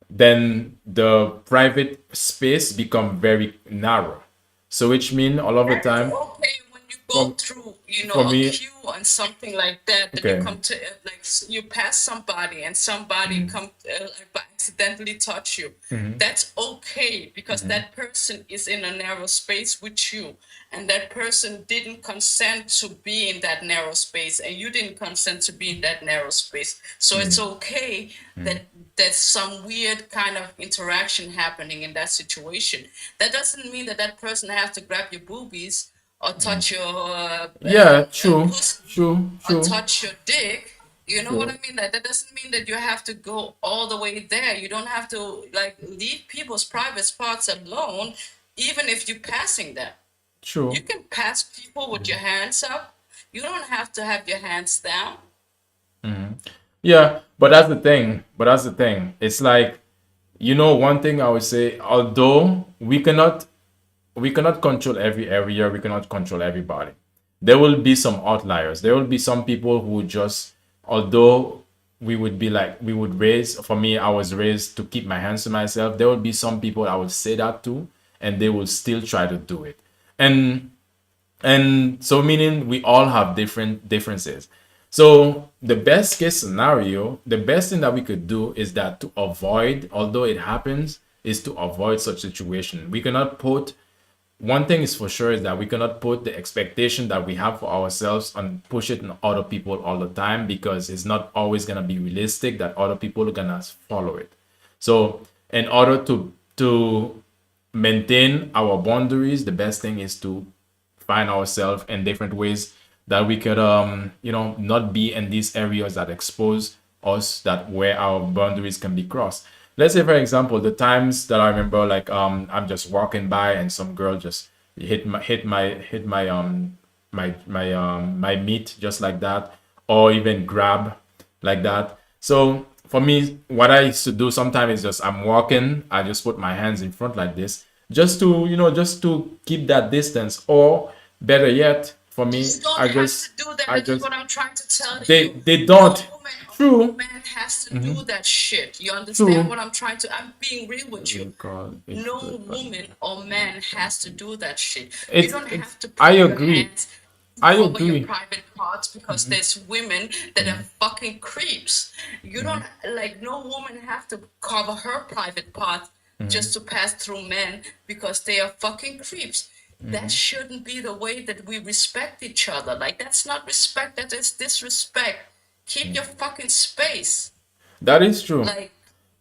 Speaker 1: then the private space become very narrow. So which mean all of the
Speaker 2: That's
Speaker 1: time,
Speaker 2: okay when you go
Speaker 1: for
Speaker 2: through,
Speaker 1: for
Speaker 2: a
Speaker 1: me,
Speaker 2: queue and something like that. Then you
Speaker 1: okay,
Speaker 2: come to you pass somebody and somebody come like, by accidentally touch you. That's okay because that person is in a narrow space with you, and that person didn't consent to be in that narrow space, and you didn't consent to be in that narrow space. So it's okay that there's some weird kind of interaction happening in that situation. That doesn't mean that that person has to grab your boobies or touch your
Speaker 1: yeah, true,
Speaker 2: pussy
Speaker 1: true,
Speaker 2: or
Speaker 1: true,
Speaker 2: touch your dick. You know what
Speaker 1: true,
Speaker 2: I mean? That doesn't mean that you have to go all the way there. You don't have to like leave people's private parts alone, even if you're passing them. You
Speaker 1: true.
Speaker 2: can pass people with your hands up. You don't have to have your hands down.
Speaker 1: Yeah, but that's the thing. But that's the thing. It's like, one thing I would say, although we cannot control every area, we cannot control everybody. There will be some outliers. There will be some people who just, although we would raise, for me, I was raised to keep my hands to myself. There will be some people I would say that to, and they will still try to do it. And and so meaning we all have different differences. So the best case scenario, the best thing that we could do is that to avoid, although it happens, is to avoid such situation. We cannot put one thing is for sure is that we cannot put the expectation that we have for ourselves and push it on other people all the time, because it's not always gonna be realistic that other people are gonna follow it. So in order to maintain our boundaries, the best thing is to find ourselves in different ways that we could not be in these areas that expose us, that where our boundaries can be crossed. Let's say for example, the times that I remember, like I'm just walking by and some girl just hit my meat just like that, or even grab like that. So for me, what I used to do sometimes is just I'm walking, I just put my hands in front like this, just to keep that distance. Or better yet, for me,
Speaker 2: Just don't
Speaker 1: I
Speaker 2: have to
Speaker 1: just
Speaker 2: do that.
Speaker 1: I
Speaker 2: That's
Speaker 1: just
Speaker 2: what I'm trying to tell
Speaker 1: they
Speaker 2: you.
Speaker 1: they
Speaker 2: No
Speaker 1: don't.
Speaker 2: woman or no
Speaker 1: True.
Speaker 2: man has to do that shit. You understand
Speaker 1: True.
Speaker 2: what I'm trying to? I'm being real with you.
Speaker 1: Oh God, it's
Speaker 2: No
Speaker 1: good, but
Speaker 2: woman or man has to do that shit. You
Speaker 1: it's
Speaker 2: don't
Speaker 1: it's.
Speaker 2: have to
Speaker 1: I
Speaker 2: put your
Speaker 1: agree.
Speaker 2: hands to
Speaker 1: I
Speaker 2: cover your
Speaker 1: agree.
Speaker 2: private parts because there's women that are fucking creeps. You don't like no woman have to cover her private part just to pass through men because they are fucking creeps. That shouldn't be the way that we respect each other. Like that's not respect, that is disrespect. Keep your fucking space.
Speaker 1: That is true.
Speaker 2: Like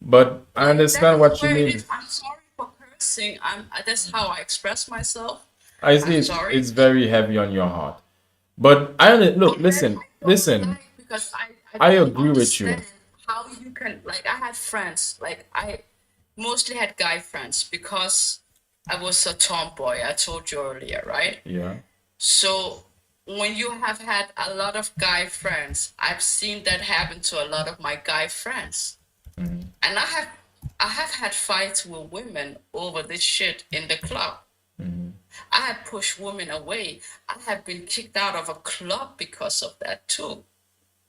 Speaker 1: But I
Speaker 2: that
Speaker 1: understand
Speaker 2: is
Speaker 1: what you
Speaker 2: where it
Speaker 1: mean.
Speaker 2: is. I'm sorry for cursing. That's how I express myself.
Speaker 1: I
Speaker 2: I'm
Speaker 1: see it's
Speaker 2: sorry.
Speaker 1: very heavy on your heart. But look,
Speaker 2: Okay,
Speaker 1: listen,
Speaker 2: I don't
Speaker 1: listen.
Speaker 2: like because I
Speaker 1: I
Speaker 2: don't
Speaker 1: agree with
Speaker 2: understand
Speaker 1: you.
Speaker 2: how you can like I had friends, like I mostly had guy friends because I was a tomboy, I told you earlier, right?
Speaker 1: Yeah.
Speaker 2: So when you have had a lot of guy friends, I've seen that happen to a lot of my guy friends. And I have had fights with women over this shit in the club. I have pushed women away. I have been kicked out of a club because of that too.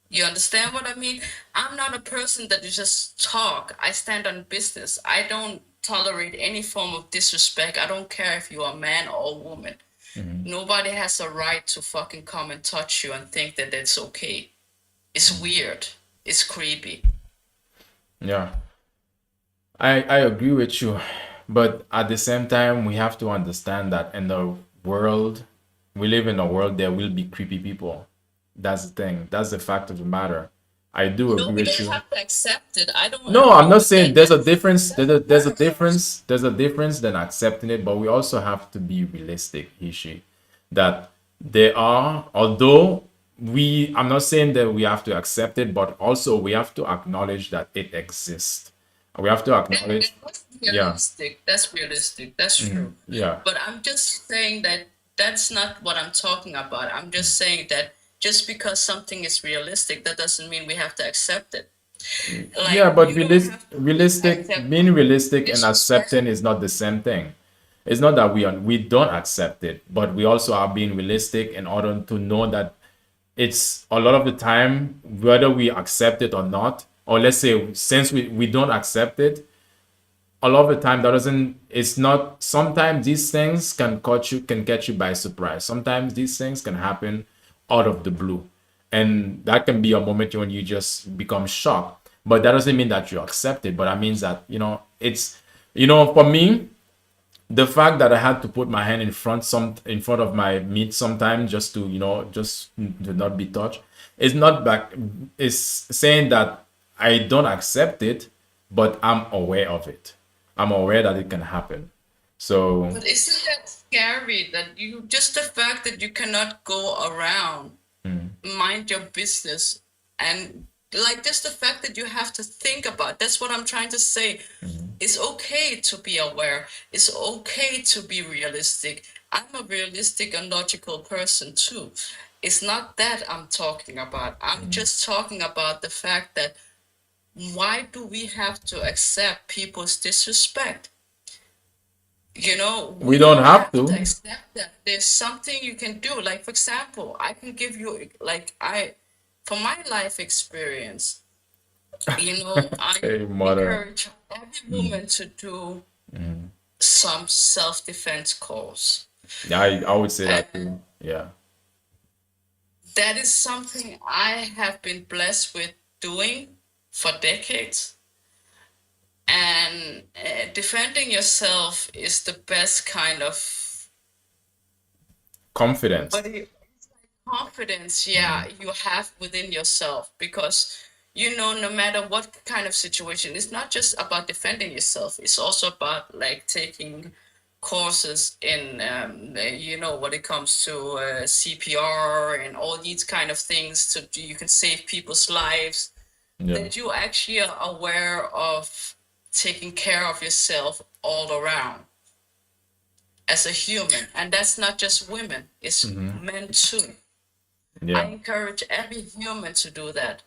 Speaker 2: You understand what I mean? I'm not a person that you just talk. I stand on business. I don't tolerate any form of disrespect. I don't care if you're a man or a woman. Nobody has a right to fucking come and touch you and think that it's okay. It's weird. It's creepy.
Speaker 1: Yeah. I agree with you. But at the same time, we have to understand that in the world, we live in a world, there will be creepy people. That's the thing. That's the fact of the matter. I do
Speaker 2: No,
Speaker 1: agree
Speaker 2: we
Speaker 1: with
Speaker 2: don't
Speaker 1: you.
Speaker 2: have to accept it. I don't
Speaker 1: No,
Speaker 2: agree
Speaker 1: I'm not
Speaker 2: with
Speaker 1: saying
Speaker 2: that.
Speaker 1: there's a difference.
Speaker 2: That's
Speaker 1: There's a
Speaker 2: their person.
Speaker 1: difference. There's a difference than accepting it, but we also have to be realistic, Ishi. That there are, although I'm not saying that we have to accept it, but also we have to acknowledge that it exists. We have to acknowledge,
Speaker 2: That's
Speaker 1: yeah,
Speaker 2: realistic. That's realistic. That's true.
Speaker 1: yeah.
Speaker 2: But I'm just saying that that's not what I'm talking about. I'm just saying that just because something is realistic, that doesn't mean we have to accept it.
Speaker 1: Yeah,
Speaker 2: Like
Speaker 1: but
Speaker 2: you don't have to accept
Speaker 1: being realistic and
Speaker 2: disrespect.
Speaker 1: accepting is not the same thing. It's not that we don't accept it, but we also are being realistic in order to know that it's a lot of the time, whether we accept it or not, or let's say since we don't accept it, a lot of the time that doesn't it's not sometimes these things can catch you by surprise. Sometimes these things can happen out of the blue, and that can be a moment when you just become shocked, but that doesn't mean that you accept it. But that means that it's for me, the fact that I had to put my hand in front of my meat sometimes just to just to not be touched is not back is saying that I don't accept it, but I'm aware of it. I'm aware that it can happen. So
Speaker 2: But isn't that scary that you just the fact that you cannot go around, mind your business, and like just the fact that you have to think about, that's what I'm trying to say. It's okay to be aware. It's okay to be realistic. I'm a realistic and logical person too. It's not that I'm talking about. I'm just talking about the fact that why do we have to accept people's disrespect?
Speaker 1: we
Speaker 2: We
Speaker 1: don't
Speaker 2: don't
Speaker 1: have
Speaker 2: have to
Speaker 1: to.
Speaker 2: accept that there's something you can do. Like, for example, I can give you, from my life experience, I
Speaker 1: Hey, mother.
Speaker 2: encourage every woman to do some self-defense calls.
Speaker 1: Yeah, I would say that
Speaker 2: And
Speaker 1: too. Yeah.
Speaker 2: that is something I have been blessed with doing for decades. And defending yourself is the best kind of
Speaker 1: confidence.
Speaker 2: But it's like confidence, yeah, you have within yourself because you know, no matter what kind of situation, it's not just about defending yourself. It's also about like taking courses in, you know, when it comes to CPR and all these kind of things to you can save people's lives.
Speaker 1: Yeah.
Speaker 2: That you actually are aware of taking care of yourself all around as a human, and that's not just women; it's men too. I
Speaker 1: Yeah.
Speaker 2: encourage every human to do that,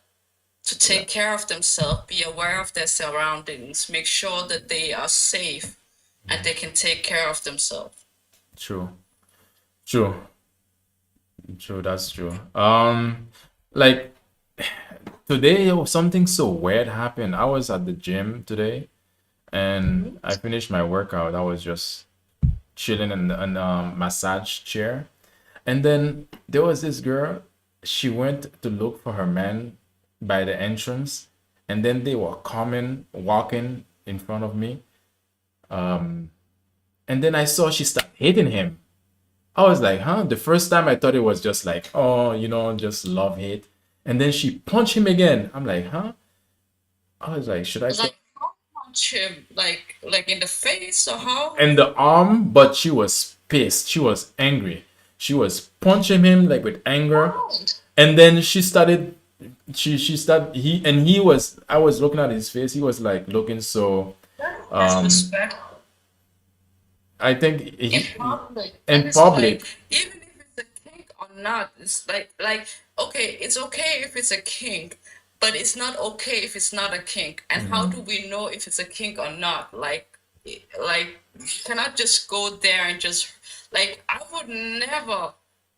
Speaker 2: to
Speaker 1: Yeah.
Speaker 2: take care of themselves, be aware of their surroundings, make sure that they are safe and they can take care of themselves.
Speaker 1: True. True. True. That's true. Like today, something so weird happened. I was at the gym today, and I finished my workout. I was just chilling in a massage chair, and then there was this girl. She went to look for her man by the entrance, and then they were coming, walking in front of me. And then I saw she started hitting him. I was like, huh? The first time I thought it was just like, oh, just love hate. And then she punched him again. I'm like, huh? I was like, should I call?
Speaker 2: Like how punch him, like in the face or how?
Speaker 1: And the arm, but she was pissed. She was angry. She was punching him like with anger.
Speaker 2: Oh,
Speaker 1: And then she started she started he was I was looking at his face. He was like looking so
Speaker 2: that's
Speaker 1: um
Speaker 2: respect.
Speaker 1: I think
Speaker 2: In
Speaker 1: he
Speaker 2: public, that
Speaker 1: in
Speaker 2: is like
Speaker 1: public.
Speaker 2: even if it's a kink or not, it's like okay, it's okay if it's a kink, but it's not okay if it's not a kink. And how do we know if it's a kink or not? Like you cannot just go there and just like I would never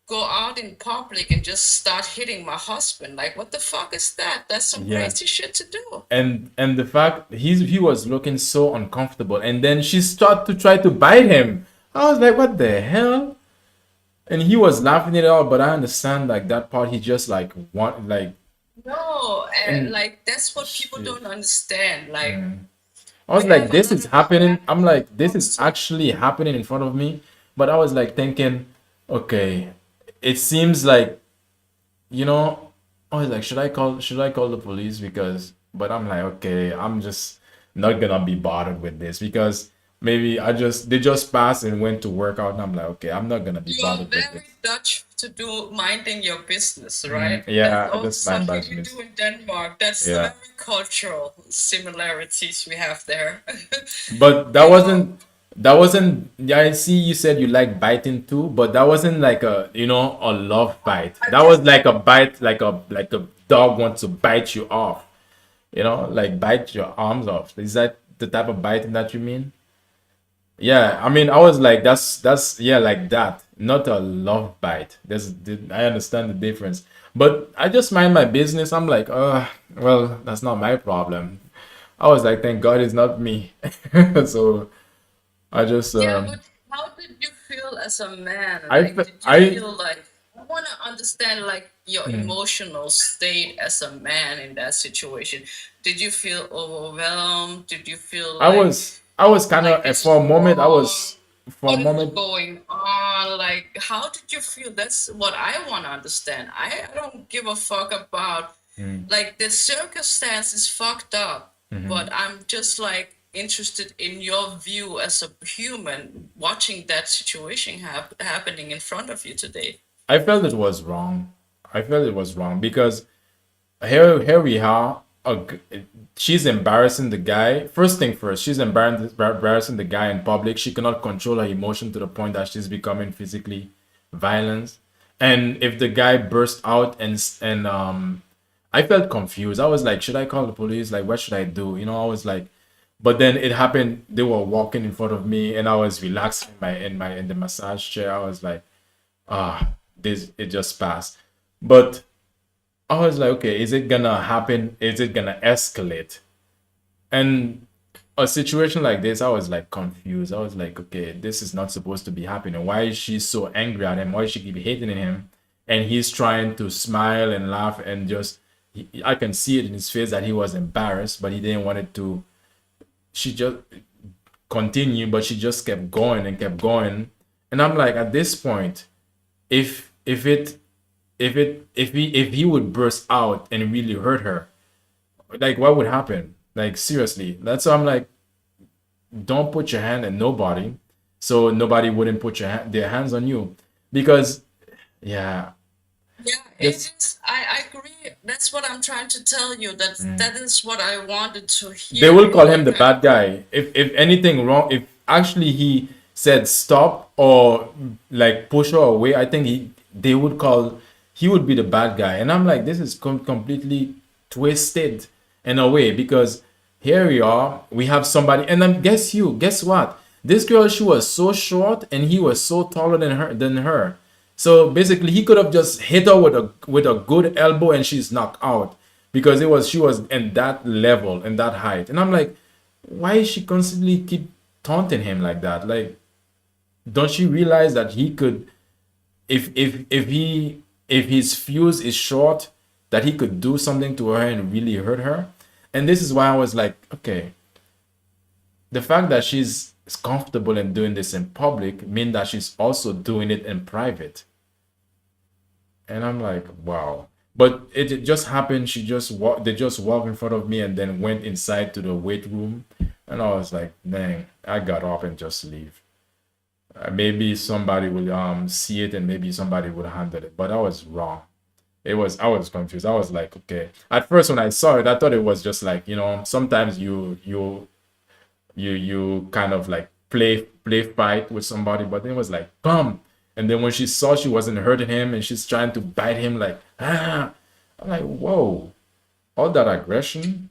Speaker 2: go out in public and just start hitting my husband. Like what the fuck is that? That's some
Speaker 1: Yeah.
Speaker 2: crazy shit to do.
Speaker 1: And the fact he was looking so uncomfortable, and then she started to try to bite him. I was like, what the hell? And he was laughing it out, but I understand like that part. He just like want like
Speaker 2: No, and
Speaker 1: and
Speaker 2: like that's what people
Speaker 1: shit.
Speaker 2: don't understand. Like
Speaker 1: I was
Speaker 2: we
Speaker 1: like,
Speaker 2: have a
Speaker 1: this
Speaker 2: lot
Speaker 1: is
Speaker 2: of
Speaker 1: happening.
Speaker 2: Hispanic
Speaker 1: I'm like, this is
Speaker 2: couples too.
Speaker 1: actually happening in front of me. But I was like thinking, okay, it seems like, you know, I was like, should I call the police? Because but I'm like, okay, I'm just not gonna be bothered with this because maybe they just passed and went to work out and I'm like, okay, I'm not gonna be
Speaker 2: You are
Speaker 1: bothered with this.
Speaker 2: very Dutch to do minding your business, right?
Speaker 1: Mm,
Speaker 2: That's
Speaker 1: yeah, I
Speaker 2: also
Speaker 1: just mind
Speaker 2: something we
Speaker 1: business.
Speaker 2: do in Denmark. That's the
Speaker 1: Yeah.
Speaker 2: very cultural similarities we have there.
Speaker 1: But that
Speaker 2: You know,
Speaker 1: wasn't yeah, I see you said you like biting too, but that wasn't like a love bite.
Speaker 2: I
Speaker 1: That was
Speaker 2: just
Speaker 1: like a bite like a dog wants to bite you off, like bite your arms off. Is that the type of biting that you mean? Yeah, I mean I was like that's yeah, like that, not a love bite. I understand the difference. But I just mind my business. I'm like, well, that's not my problem. I was like, thank God it's not me. So I just
Speaker 2: yeah, but how did you feel as a man?
Speaker 1: I
Speaker 2: Like,
Speaker 1: fe-
Speaker 2: did you
Speaker 1: I
Speaker 2: feel like I want to understand like your
Speaker 1: mm,
Speaker 2: emotional state as a man in that situation? Did you feel overwhelmed? Did you feel
Speaker 1: I was kind
Speaker 2: like
Speaker 1: of
Speaker 2: this is
Speaker 1: for a moment I
Speaker 2: wrong?
Speaker 1: was for a
Speaker 2: What is
Speaker 1: moment.
Speaker 2: going on? Like, how did you feel? That's what I want to understand. I don't give a fuck about
Speaker 1: Mm,
Speaker 2: like the circumstance is fucked up,
Speaker 1: mhm.
Speaker 2: but I'm just like interested in your view as a human watching that situation happening in front of you today.
Speaker 1: I felt it was wrong. I felt it was wrong because here we are. She's embarrassing the guy. First thing first, she's embarrassing the guy in public. She cannot control her emotion to the point that she's becoming physically violent. And if the guy burst out and I felt confused. I was like, should I call the police? Like, what should I do? I was like, but then it happened. They were walking in front of me, and I was relaxed in the massage chair. I was like, this it just passed. But I was like, okay, is it gonna happen? Is it gonna escalate? And a situation like this, I was like confused. I was like, okay, this is not supposed to be happening. Why is she so angry at him? Why is she keep hating him? And he's trying to smile and laugh and just, I can see it in his face that he was embarrassed, but he didn't want it to. She just continued, but she just kept going and kept going. And I'm like, at this point, if it if he would burst out and really hurt her, like what would happen? Like seriously, that's why I'm like, don't put your hand on nobody, so nobody wouldn't put their hands on you, because yeah,
Speaker 2: Yeah, it
Speaker 1: that's
Speaker 2: is. I agree. That's what I'm trying to tell you. That is what I wanted to
Speaker 1: they
Speaker 2: hear.
Speaker 1: will call him
Speaker 2: Like,
Speaker 1: the bad guy if anything wrong, if actually he said stop or like push her away. I think they would call, he would be the bad guy, and I'm like, this is completely twisted in a way, because here we are, we have somebody, and then guess what, this girl, she was so short and he was so taller than her. So basically, he could have just hit her with a good elbow and she's knocked out, because it was she was in that level and that height. And I'm like, why is she constantly keep taunting him like that? Like, don't she realize that he could, if his fuse is short, that he could do something to her and really hurt her? And this is why I was like, okay, the fact that she's comfortable in doing this in public mean that she's also doing it in private. And I'm like, wow. But it just happened. She just walked. They just walked in front of me and then went inside to the weight room. And I was like, dang. I got up and just leave. Maybe somebody will see it and maybe somebody would handle it. But I was wrong. I was confused. I was like, okay. At first, when I saw it, I thought it was just like, sometimes you kind of like play fight with somebody, but then it was like bum. And then when she saw she wasn't hurting him and she's trying to bite him, like, I'm like, whoa, all that aggression.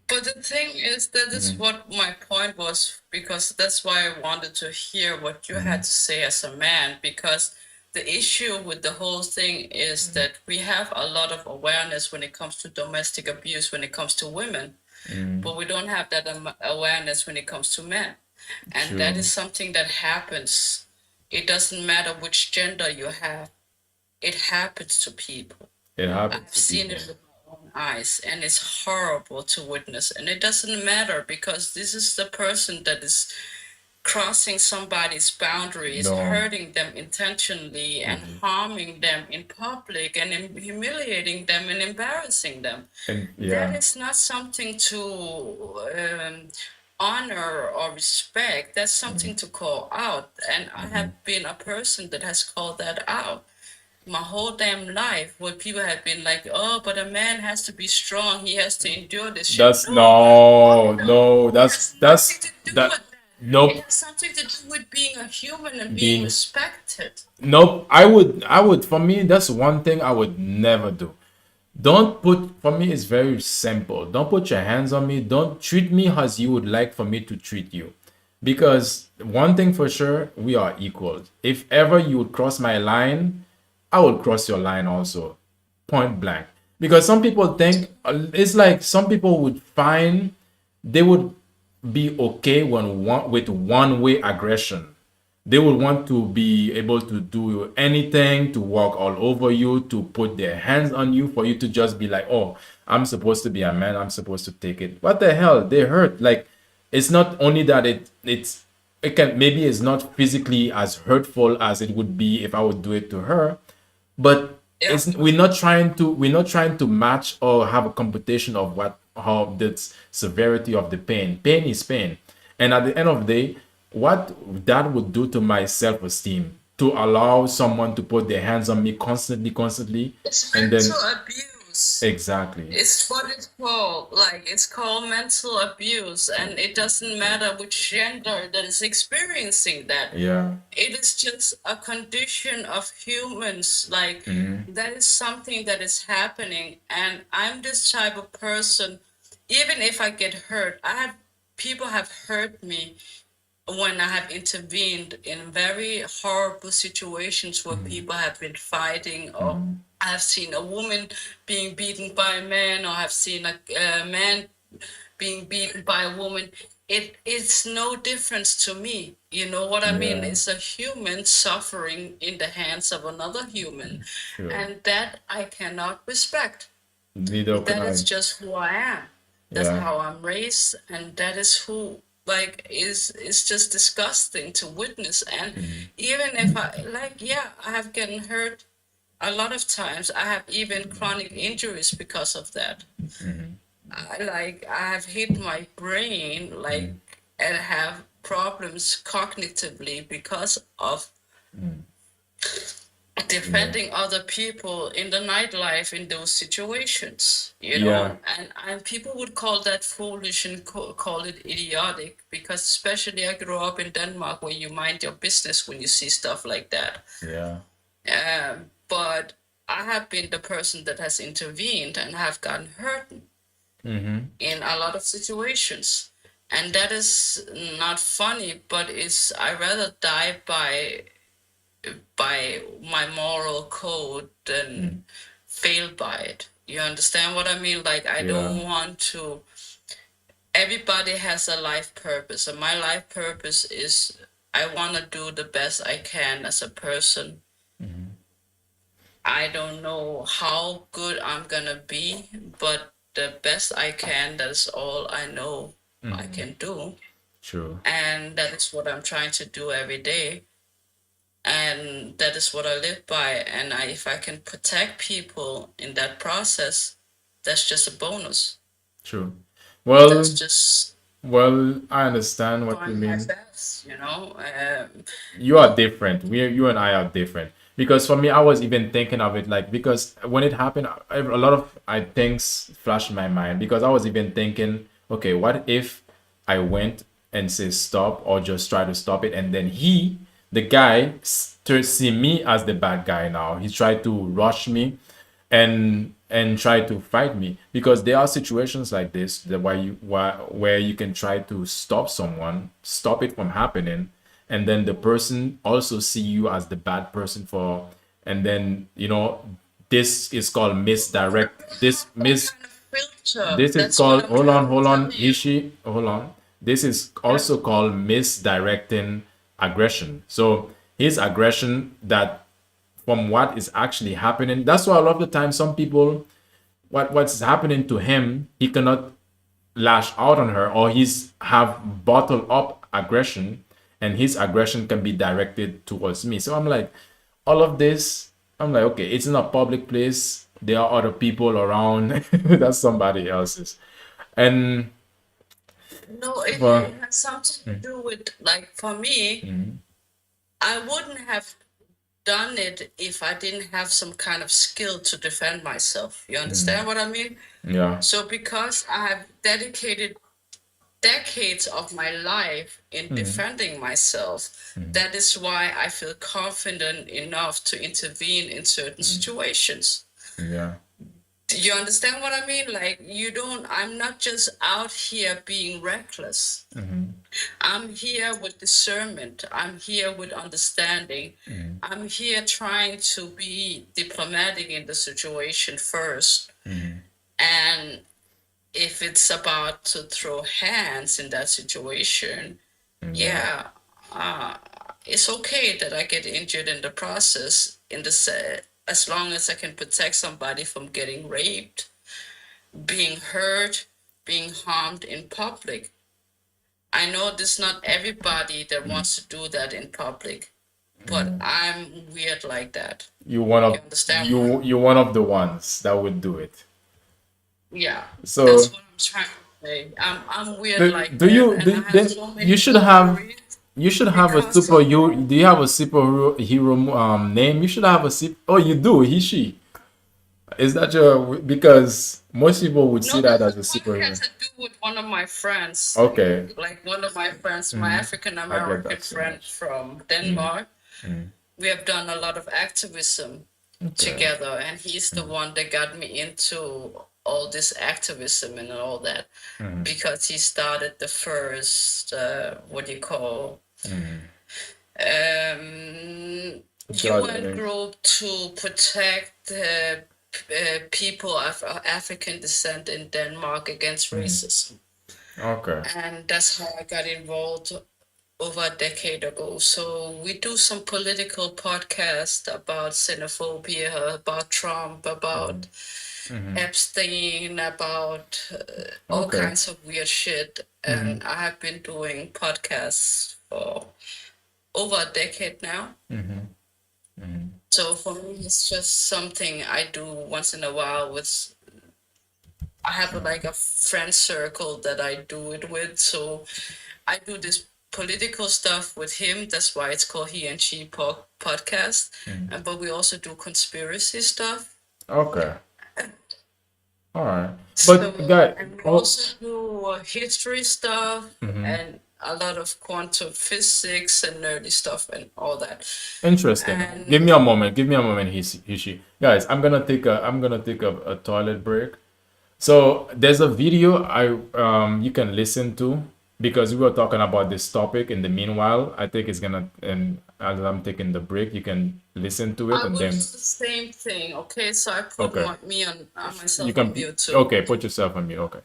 Speaker 2: but the thing is, that is what my point was, because that's why I wanted to hear what you had to say as a man, because the issue with the whole thing is that we have a lot of awareness when it comes to domestic abuse, when it comes to women, but we don't have that awareness when it comes to men. And that is
Speaker 1: True.
Speaker 2: something that happens. It doesn't matter which gender you have, it happens to people.
Speaker 1: It happens
Speaker 2: I've
Speaker 1: to
Speaker 2: seen
Speaker 1: people.
Speaker 2: it with my own eyes, and it's horrible to witness. And it doesn't matter, because this is the person that is crossing somebody's boundaries,
Speaker 1: No.
Speaker 2: hurting them intentionally, and harming them in public, and humiliating them and embarrassing them.
Speaker 1: And
Speaker 2: That
Speaker 1: yeah.
Speaker 2: is not something to honor or respect. That's something to call out. And I have been a person that has called that out my whole damn life, where people have been like, oh, but a man has to be strong, he has to endure this shit.
Speaker 1: That's
Speaker 2: No, fuck
Speaker 1: no,
Speaker 2: no.
Speaker 1: no.
Speaker 2: It has nothing to do
Speaker 1: That.
Speaker 2: with that. It
Speaker 1: Nope.
Speaker 2: has something to do with being a human and being
Speaker 1: Being
Speaker 2: respected.
Speaker 1: Nope. I would. For me, that's one thing I would never do. Don't put, for me, it's very simple. Don't put your hands on me. Don't treat me as you would like for me to treat you. Because one thing for sure, we are equal. If ever you would cross my line, I will cross your line also. Point blank. Because some people think, it's like some people would find, they would be okay with one way aggression. They would want to be able to do anything, to walk all over you, to put their hands on you, for you to just be like, oh, I'm supposed to be a man, I'm supposed to take it. What the hell? They hurt. Like, it's not only that it can, maybe it's not physically as hurtful as it would be if I would do it to her, but
Speaker 2: Yeah.
Speaker 1: it's we're not trying to match or have a competition of what how the severity of the pain. Pain is pain. And at the end of the day, what that would do to my self-esteem, to allow someone to put their hands on me constantly,
Speaker 2: It's
Speaker 1: and then
Speaker 2: mental abuse.
Speaker 1: exactly.
Speaker 2: It's what it's called. Like, it's called mental abuse, and it doesn't matter which gender that is experiencing that.
Speaker 1: Yeah.
Speaker 2: It is just a condition of humans. Like, that is something that is happening. And I'm this type of person, even if I get hurt, people have hurt me when I have intervened in very horrible situations where people have been fighting, or I've seen a woman being beaten by a man, or I've seen a man being beaten by a woman. It's no difference to me. You know what I mean?
Speaker 1: Yeah.
Speaker 2: It's a human suffering in the hands of another human.
Speaker 1: Sure.
Speaker 2: And that I cannot respect.
Speaker 1: Neither can
Speaker 2: That is
Speaker 1: I.
Speaker 2: just who I am. That's
Speaker 1: Yeah.
Speaker 2: how I'm raised, and that is who like is just disgusting to witness. And even if I like, yeah, I have gotten hurt a lot of times. I have even chronic injuries because of that. I have hit my brain like and have problems cognitively because of
Speaker 1: Yeah.
Speaker 2: defending other people in the nightlife in those situations, you
Speaker 1: Yeah.
Speaker 2: know. And people would call that foolish and call it idiotic, because especially I grew up in Denmark where you mind your business when you see stuff like that.
Speaker 1: Yeah.
Speaker 2: But I have been the person that has intervened and have gotten hurt
Speaker 1: Mm-hmm.
Speaker 2: in a lot of situations. And that is not funny, but it's I rather die by my moral code than fail by it. You understand what I mean? Like I
Speaker 1: Yeah.
Speaker 2: don't want to. Everybody has a life purpose, and my life purpose is I want to do the best I can as a person. I don't know how good I'm gonna be, but the best I can, that's all I know I can do.
Speaker 1: True.
Speaker 2: And that is what I'm trying to do every day. And that is what I live by. And if I can protect people in that process, that's just a bonus.
Speaker 1: True.
Speaker 2: That's
Speaker 1: Well,
Speaker 2: just
Speaker 1: well, I understand what you
Speaker 2: trying my
Speaker 1: mean.
Speaker 2: best, you know?
Speaker 1: You are different. You and I are different. Because for me, I was even thinking of it like because when it happened, a lot of things flashed in my mind because I was even thinking, okay, what if I went and say stop or just try to stop it, and then the guy, to see me as the bad guy now. He tried to rush me and try to fight me because there are situations like this that where you can try to stop someone, stop it from happening, and then the person also see you as the bad person for, and then this is called misdirect. This
Speaker 2: That
Speaker 1: mis
Speaker 2: kind of filter,
Speaker 1: this is
Speaker 2: that's what
Speaker 1: called,
Speaker 2: I'm trying to
Speaker 1: hold on,
Speaker 2: tell you.
Speaker 1: Ishi, hold on. This is
Speaker 2: Yeah.
Speaker 1: also called misdirecting aggression. So his aggression that from what is actually happening. That's why a lot of the time some people, what's happening to him, he cannot lash out on her, or he's have bottled up aggression, and his aggression can be directed towards me. So I'm like, all of this, I'm like, okay, it's in a public place. There are other people around. That's somebody else's. And
Speaker 2: No,
Speaker 1: for
Speaker 2: it has something to do with, like, for me, I wouldn't have done it if I didn't have some kind of skill to defend myself. You understand what I mean?
Speaker 1: yeah.
Speaker 2: So, because I have dedicated decades of my life in defending myself, that is why I feel confident enough to intervene in certain situations.
Speaker 1: Yeah.
Speaker 2: You understand what I mean? Like, I'm not just out here being reckless. I'm here with discernment. I'm here with understanding. I'm here trying to be diplomatic in the situation first. And if it's about to throw hands in that situation,
Speaker 1: Yeah.
Speaker 2: yeah, uh, it's okay that I get injured in the process. As long as I can protect somebody from getting raped, being hurt, being harmed in public. I know there's not everybody that wants to do that in public, but I'm weird like that.
Speaker 1: You one
Speaker 2: You
Speaker 1: of
Speaker 2: understand?
Speaker 1: you one of the ones that would do it.
Speaker 2: Yeah,
Speaker 1: So
Speaker 2: that's what I'm trying to say. I'm weird like
Speaker 1: do
Speaker 2: that,
Speaker 1: you
Speaker 2: and I
Speaker 1: do
Speaker 2: have
Speaker 1: then
Speaker 2: so
Speaker 1: you
Speaker 2: many
Speaker 1: should have
Speaker 2: stories
Speaker 1: you should have a
Speaker 2: because
Speaker 1: super
Speaker 2: of
Speaker 1: you
Speaker 2: that.
Speaker 1: do you have a superhero name? You should have a super, oh, you do, he she. Is that your, because most people would see
Speaker 2: No,
Speaker 1: that
Speaker 2: that's a
Speaker 1: as a superhero.
Speaker 2: podcast I do with one of my friends.
Speaker 1: Okay.
Speaker 2: Like one of my friends, my African
Speaker 1: I get
Speaker 2: American
Speaker 1: that so
Speaker 2: friend
Speaker 1: much.
Speaker 2: from Denmark. We have done a lot of activism
Speaker 1: Okay.
Speaker 2: together, and he's the one that got me into all this activism and all that, because he started the first what do you call
Speaker 1: God, I
Speaker 2: UN
Speaker 1: think.
Speaker 2: group to protect people of African descent in Denmark against racism.
Speaker 1: Okay.
Speaker 2: And that's how I got involved over a decade ago. So we do some political podcast about xenophobia, about Trump, about Epstein, about all
Speaker 1: Okay.
Speaker 2: kinds of weird shit. and I have been doing podcasts for over a decade now. So for me, it's just something I do once in a while with. I have like a friend circle that I do it with. So I do this political stuff with him. That's why it's called He and She podcast. But we also do conspiracy stuff.
Speaker 1: Okay. All right.
Speaker 2: So,
Speaker 1: But guy,
Speaker 2: and we
Speaker 1: oh,
Speaker 2: also do history stuff and a lot of quantum physics and nerdy stuff and all that.
Speaker 1: interesting.
Speaker 2: And
Speaker 1: Give me a moment. Give me a moment. He, she. Guys, I'm gonna take a toilet break. So there's a video you can listen to because we were talking about this topic. In the meanwhile, I think it's gonna, and as I'm taking the break, you can listen to it
Speaker 2: I
Speaker 1: and
Speaker 2: will do
Speaker 1: then
Speaker 2: the same thing. Okay, so I put
Speaker 1: okay,
Speaker 2: me on
Speaker 1: you
Speaker 2: myself on
Speaker 1: can
Speaker 2: mute too.
Speaker 1: okay, put yourself on mute. Okay,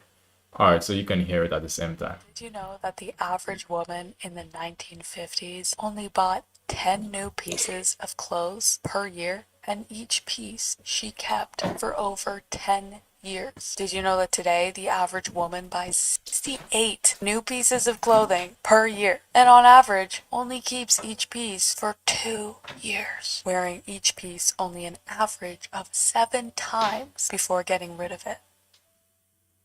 Speaker 1: all right, so you can hear it at the same time.
Speaker 3: Did you know that the average woman in the 1950s only bought 10 new pieces of clothes per year? And each piece she kept for over 10 years. Did you know that today the average woman buys 68 new pieces of clothing per year? And on average only keeps each piece for 2 years, wearing each piece only an average of 7 times before getting rid of it.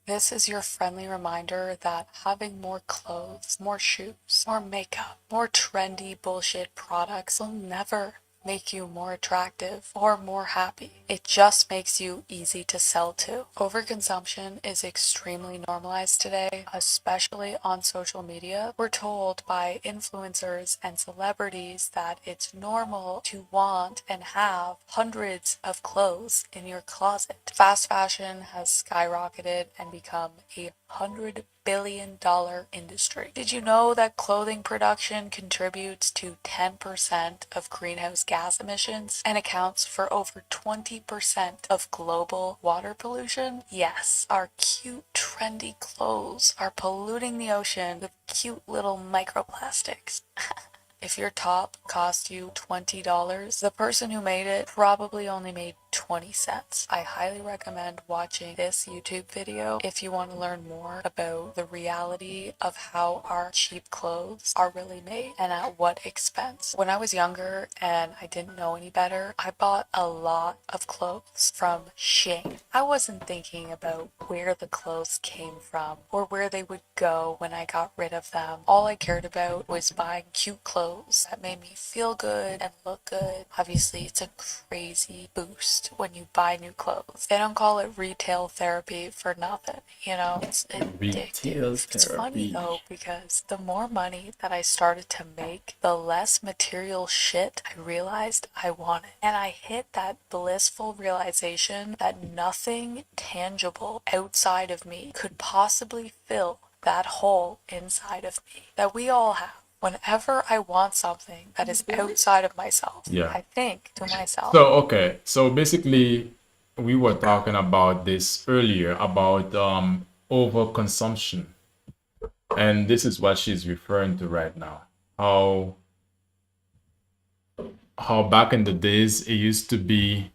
Speaker 3: This is your friendly reminder that having more clothes, more shoes, more makeup, more trendy bullshit products will never make you more attractive or more happy. It just makes you easy to sell to. Overconsumption is extremely normalized today, especially on social media. We're told by influencers and celebrities that it's normal to want and have hundreds of clothes in your closet. Fast fashion has skyrocketed and become a $100 billion industry. Did you know that clothing production contributes to 10% of greenhouse gas emissions and accounts for over 20% of global water pollution? Yes, our cute, trendy clothes are polluting the ocean with cute little microplastics. If your top cost you $20, the person who made it probably only made 20 cents. I highly recommend watching this YouTube video if you want to learn more about the reality of how our cheap clothes are really made and at what expense. When I was younger and I didn't know any better, I bought a lot of clothes from Shein. I wasn't thinking about where the clothes came from or where they would go when I got rid of them. All I cared about was buying cute clothes that made me feel good and look good. Obviously, it's a crazy boost when you buy new clothes. They don't call it retail therapy for nothing, you know? It's
Speaker 1: Retail
Speaker 3: addictive. It's funny
Speaker 1: therapy.
Speaker 3: though because the more money that I started to make, the less material shit I realized I wanted. And I hit that blissful realization that nothing tangible outside of me could possibly fill that hole inside of me that we all have. Whenever I want something that is outside of myself,
Speaker 1: Yeah.
Speaker 3: I think to myself,
Speaker 1: So okay, so basically, we were talking about this earlier about overconsumption, and this is what she's referring to right now. How back in the days it used to be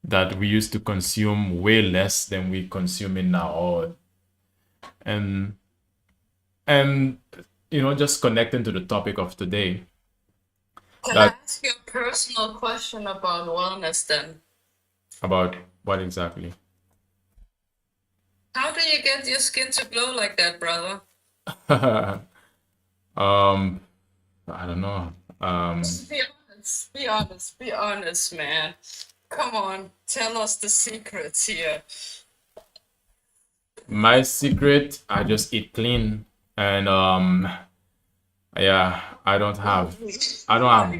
Speaker 1: that we used to consume way less than we consuming now, and and just connecting to the topic of today.
Speaker 2: Can I
Speaker 1: That
Speaker 2: ask you a personal question about wellness then?
Speaker 1: about what exactly?
Speaker 2: How do you get your skin to glow like that, brother?
Speaker 1: um, I don't know.
Speaker 2: Just be honest. Be honest. Be honest, man. Come on. Tell us the secrets here.
Speaker 1: My secret, I just eat clean, and yeah, I don't
Speaker 2: How do
Speaker 1: have
Speaker 2: you eat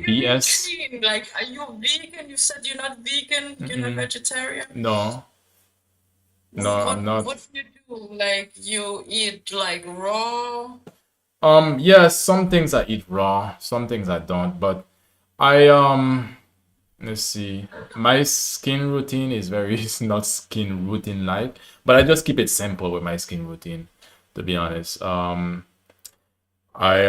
Speaker 1: BS.
Speaker 2: clean? Like, are you vegan? You said you're not vegan. You're not
Speaker 1: Mm-mm.
Speaker 2: vegetarian.
Speaker 1: No, no, I'm
Speaker 2: What
Speaker 1: not.
Speaker 2: do you do? Like, you eat like raw?
Speaker 1: Yes, some things I eat raw, some things I don't, but I let's see. My skin routine is very it's not skin routine like, but I just keep it simple with my skin routine, to be honest. I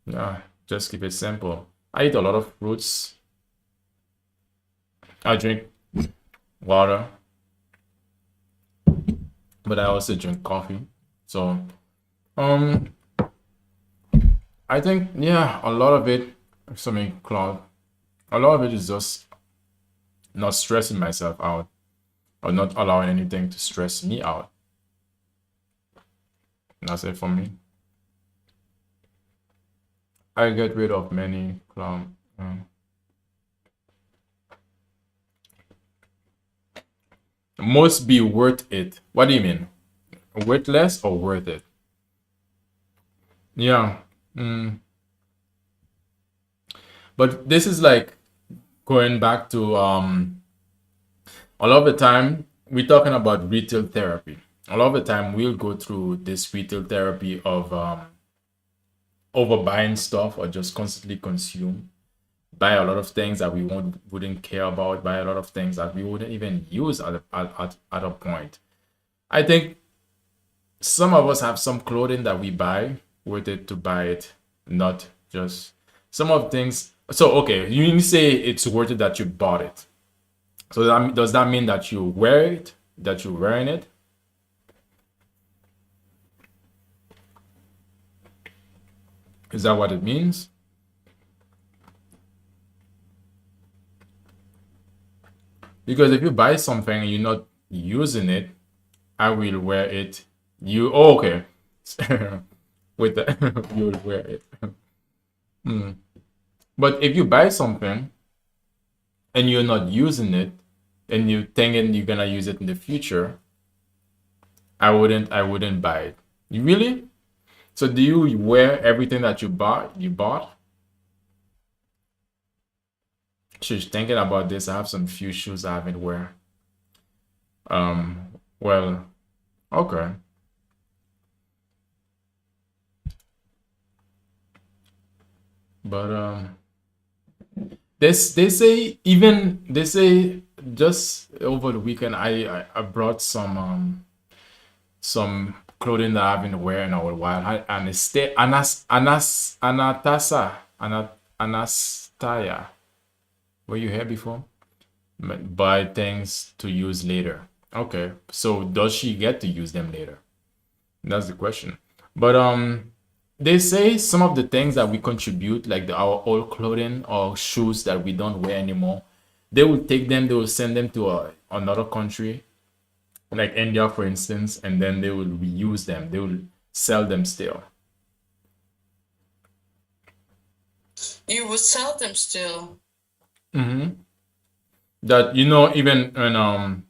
Speaker 1: yeah, just keep it simple. I eat a lot of fruits. I drink water, but I also drink coffee. So Um, I think yeah, a lot of it. Something Claude. A lot of it is just not stressing myself out or not allowing anything to stress me out. That's it for me. I get rid of many clown. Must be worth it. What do you mean? Worthless or worth it? Yeah. Mm. But this is like going back to a lot of the time we're talking about retail therapy. A lot of the time we'll go through this retail therapy of overbuying stuff or just constantly consume, buy a lot of things that we wouldn't care about, buy a lot of things that we wouldn't even use at a point. I think some of us have some clothing that we buy worth it to buy it, not just some of things. So okay, you say it's worth it that you bought it. So does that mean that you wear it, that you're wearing it? Is that what it means? Because if you buy something and you're not using it, I will wear it. You okay? With the you will wear it. But if you buy something and you're not using it, and you thinking you're gonna use it in the future, I wouldn't buy it. You really? So do you wear everything that you bought? She's thinking about this. I have some few shoes I haven't wear. Well, okay. But they say just over the weekend I brought some clothing that I haven't wear in a while. And it's Anastasia. Were you here before? Buy things to use later. Okay, so does she get to use them later? That's the question. But they say some of the things that we contribute, like our old clothing or shoes that we don't wear anymore, they will take them, they will send them to another country, like India, for instance, and then they will reuse them. They will sell them still.
Speaker 2: You would sell them still.
Speaker 1: That even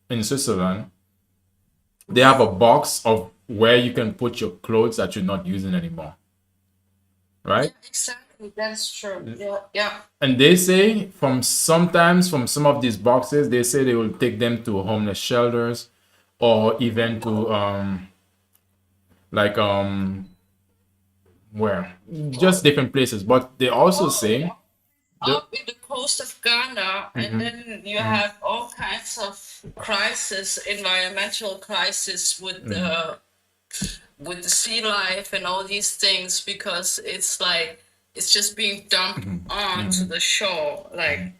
Speaker 1: in Switzerland, they have a box of where you can put your clothes that you're not using anymore,
Speaker 2: Yeah,
Speaker 1: right?
Speaker 2: exactly. That's true. Yeah, yeah.
Speaker 1: And they say from some of these boxes, they say they will take them to homeless shelters or even to like where just different places. But they also
Speaker 2: Oh,
Speaker 1: say the
Speaker 2: up in the coast of Ghana, and then you have all kinds of crisis, environmental crisis with the sea life and all these things because it's like it's just being dumped onto the shore, like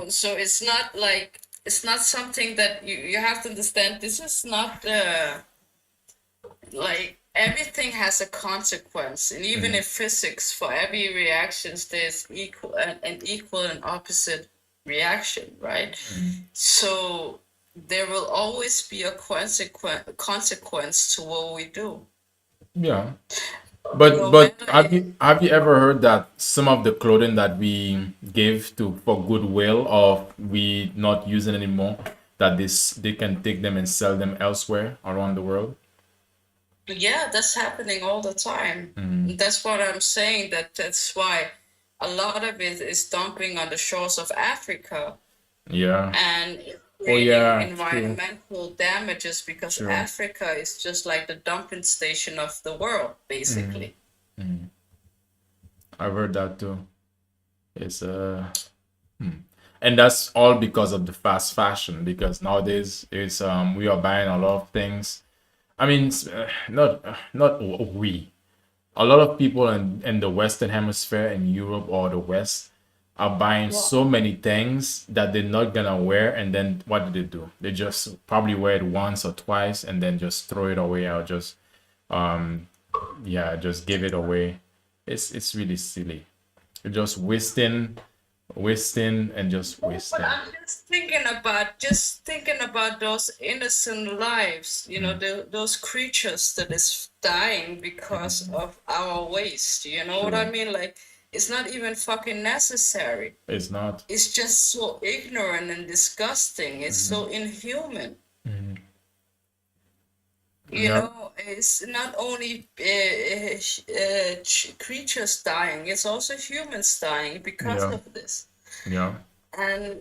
Speaker 2: so it's not like it's not something that you have to understand. This is not like everything has a consequence, and even in physics, for every reactions there's an equal and opposite reaction, right? So there will always be a consequence to what we do,
Speaker 1: yeah. But
Speaker 2: no
Speaker 1: but
Speaker 2: matter
Speaker 1: have
Speaker 2: if
Speaker 1: you have you ever heard that some of the clothing that we give to for goodwill or we not using anymore, that this they can take them and sell them elsewhere around the world?
Speaker 2: yeah, that's happening all the time. That's what I'm saying, that's why a lot of it is dumping on the shores of Africa
Speaker 1: Yeah.
Speaker 2: and
Speaker 1: Oh
Speaker 2: creating
Speaker 1: yeah, true,
Speaker 2: environmental damages because
Speaker 1: true.
Speaker 2: Africa is just like the dumping station of the world, basically.
Speaker 1: I've heard that too. It's and that's all because of the fast fashion. Because nowadays it's we are buying a lot of things. I mean, not we. A lot of people in the Western Hemisphere in Europe or the West are buying
Speaker 2: Well,
Speaker 1: so many things that they're not gonna wear, and then what do? They just probably wear it once or twice and then just throw it away, or just um yeah, just give it away. It's really silly. You're just wasting and just
Speaker 2: but
Speaker 1: wasting.
Speaker 2: I'm just thinking about those innocent lives, those creatures that is dying because of our waste. You know what I
Speaker 1: True.
Speaker 2: mean? Like, it's not even fucking necessary.
Speaker 1: It's not.
Speaker 2: It's just so ignorant and disgusting. It's so inhuman.
Speaker 1: Yep.
Speaker 2: It's not only creatures dying, it's also humans dying because
Speaker 1: Yeah.
Speaker 2: of this.
Speaker 1: Yeah.
Speaker 2: And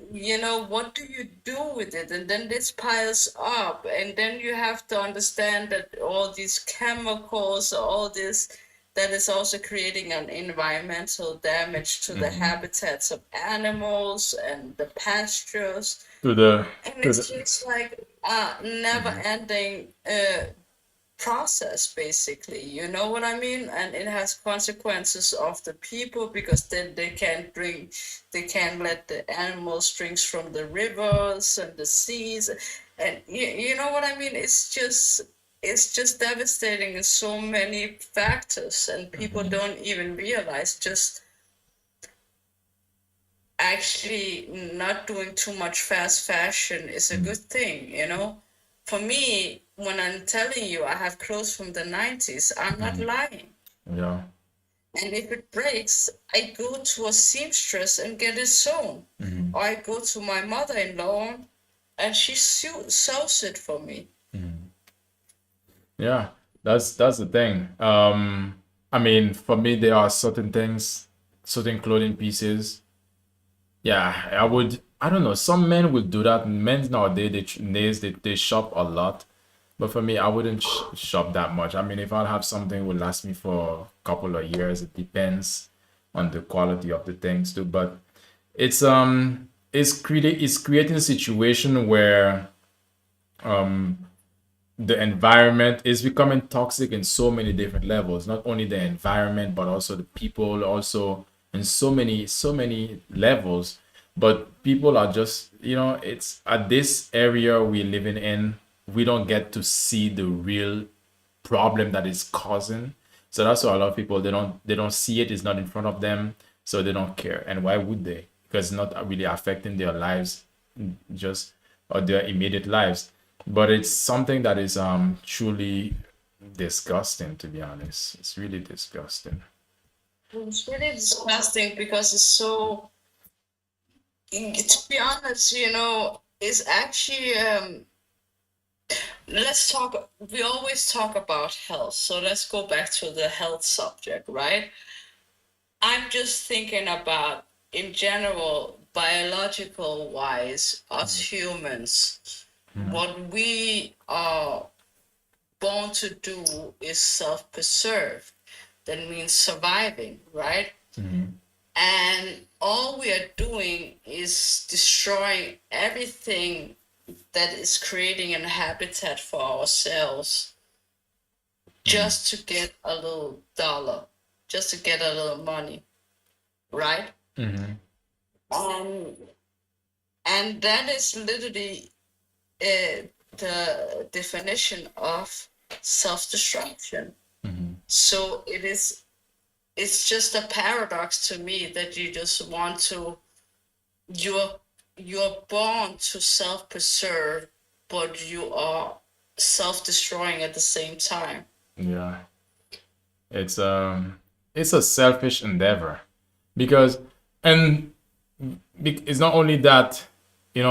Speaker 2: what do you do with it? And then this piles up, and then you have to understand that all these chemicals, all this, that is also creating an environmental damage to the habitats of animals and the pastures.
Speaker 1: To the
Speaker 2: And
Speaker 1: to
Speaker 2: it's
Speaker 1: the
Speaker 2: just like a never ending process, basically. You know what I mean? And it has consequences of the people, because then they can't let the animals drink from the rivers and the seas. And you know what I mean? It's just devastating in so many factors, and people don't even realize just actually not doing too much fast fashion is a good thing. For me, when I'm telling you I have clothes from the 90s, I'm not lying.
Speaker 1: yeah.
Speaker 2: And if it breaks, I go to a seamstress and get it sewn. Or I go to my mother-in-law and she sews it for me.
Speaker 1: Yeah, that's the thing. I mean, for me, there are certain things, certain clothing pieces. Yeah, I would. I don't know. Some men will do that. Men nowadays, they shop a lot, but for me, I wouldn't shop that much. I mean, if I have something will last me for a couple of years, it depends on the quality of the things too. But it's creating a situation where the environment is becoming toxic in so many different levels, not only the environment but also the people, also in so many levels. But people are just, it's at this area we're living in, we don't get to see the real problem that is causing. So that's why a lot of people, they don't see it, it's not in front of them, so they don't care. And why would they? Because it's not really affecting their lives, just, or their immediate lives. But it's something that is truly disgusting, to be honest. It's really disgusting.
Speaker 2: It's really disgusting because it's so, to be honest, it's actually, we always talk about health. So let's go back to the health subject, right? I'm just thinking about, in general, biological wise, us humans, what we are born to do is self-preserve. That means surviving, right? And all we are doing is destroying everything that is creating a habitat for ourselves, just to get a little dollar, just to get a little money, right? Um, and that is literally the definition of self-destruction. So it's just a paradox to me that you just want to, you're you're born to self-preserve, but you are self-destroying at the same time.
Speaker 1: Yeah. It's a selfish endeavor, because, and it's not only that, a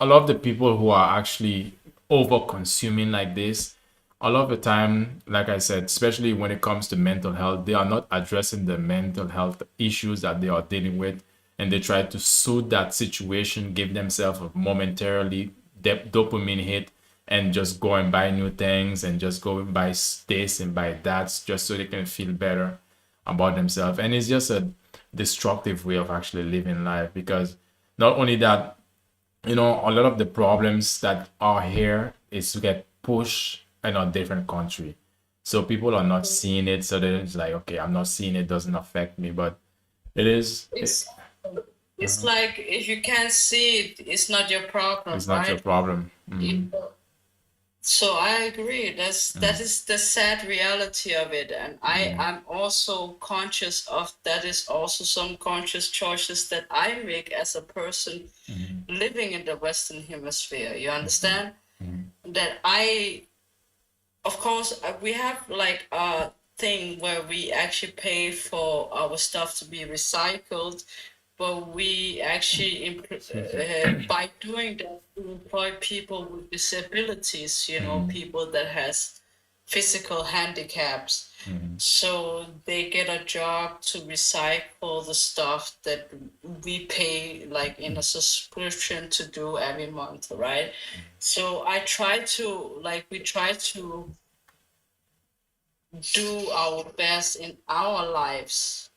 Speaker 1: lot of the people who are actually over consuming like this, a lot of the time, like I said, especially when it comes to mental health, they are not addressing the mental health issues that they are dealing with, and they try to soothe that situation, give themselves a momentarily dopamine hit, and just go and buy new things, and just go and buy this and buy that, just so they can feel better about themselves. And it's just a destructive way of actually living life, because not only that, a lot of the problems that are here is to get pushed in a different country. So people are not seeing it. So they're just like, okay, I'm not seeing it, doesn't affect me. But it is,
Speaker 2: It's It's like if you can't see it, it's not your problem,
Speaker 1: It's not your
Speaker 2: right?
Speaker 1: problem.
Speaker 2: You- So I agree. That is the sad reality of it, and I'm also conscious of that is also some conscious choices that I make as a person living in the Western Hemisphere. You understand that of course, we have like a thing where we actually pay for our stuff to be recycled, but we actually
Speaker 1: Excuse me.
Speaker 2: by doing that we employ people with disabilities, people that has physical handicaps, so they get a job to recycle the stuff that we pay like in a subscription to do every month, right? So I try to like we try to do our best in our lives,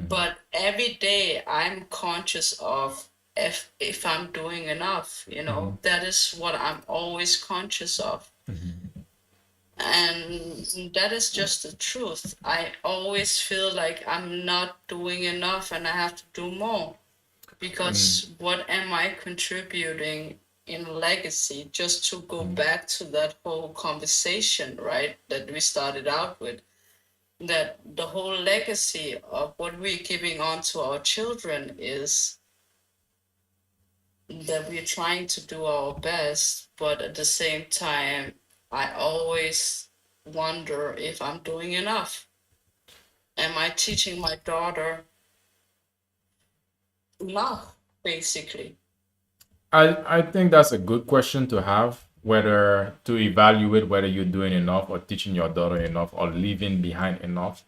Speaker 2: but every day I'm conscious of if I'm doing enough, that is what I'm always conscious of. And that is just the truth. I always feel like I'm not doing enough and I have to do more, because what am I contributing in legacy? Just to go back to that whole conversation, right, that we started out with, that the whole legacy of what we're giving on to our children is that we're trying to do our best, but at the same time, I always wonder if I'm doing enough. Am I teaching my daughter enough, basically?
Speaker 1: I think that's a good question to have, whether to evaluate whether you're doing enough or teaching your daughter enough or leaving behind enough.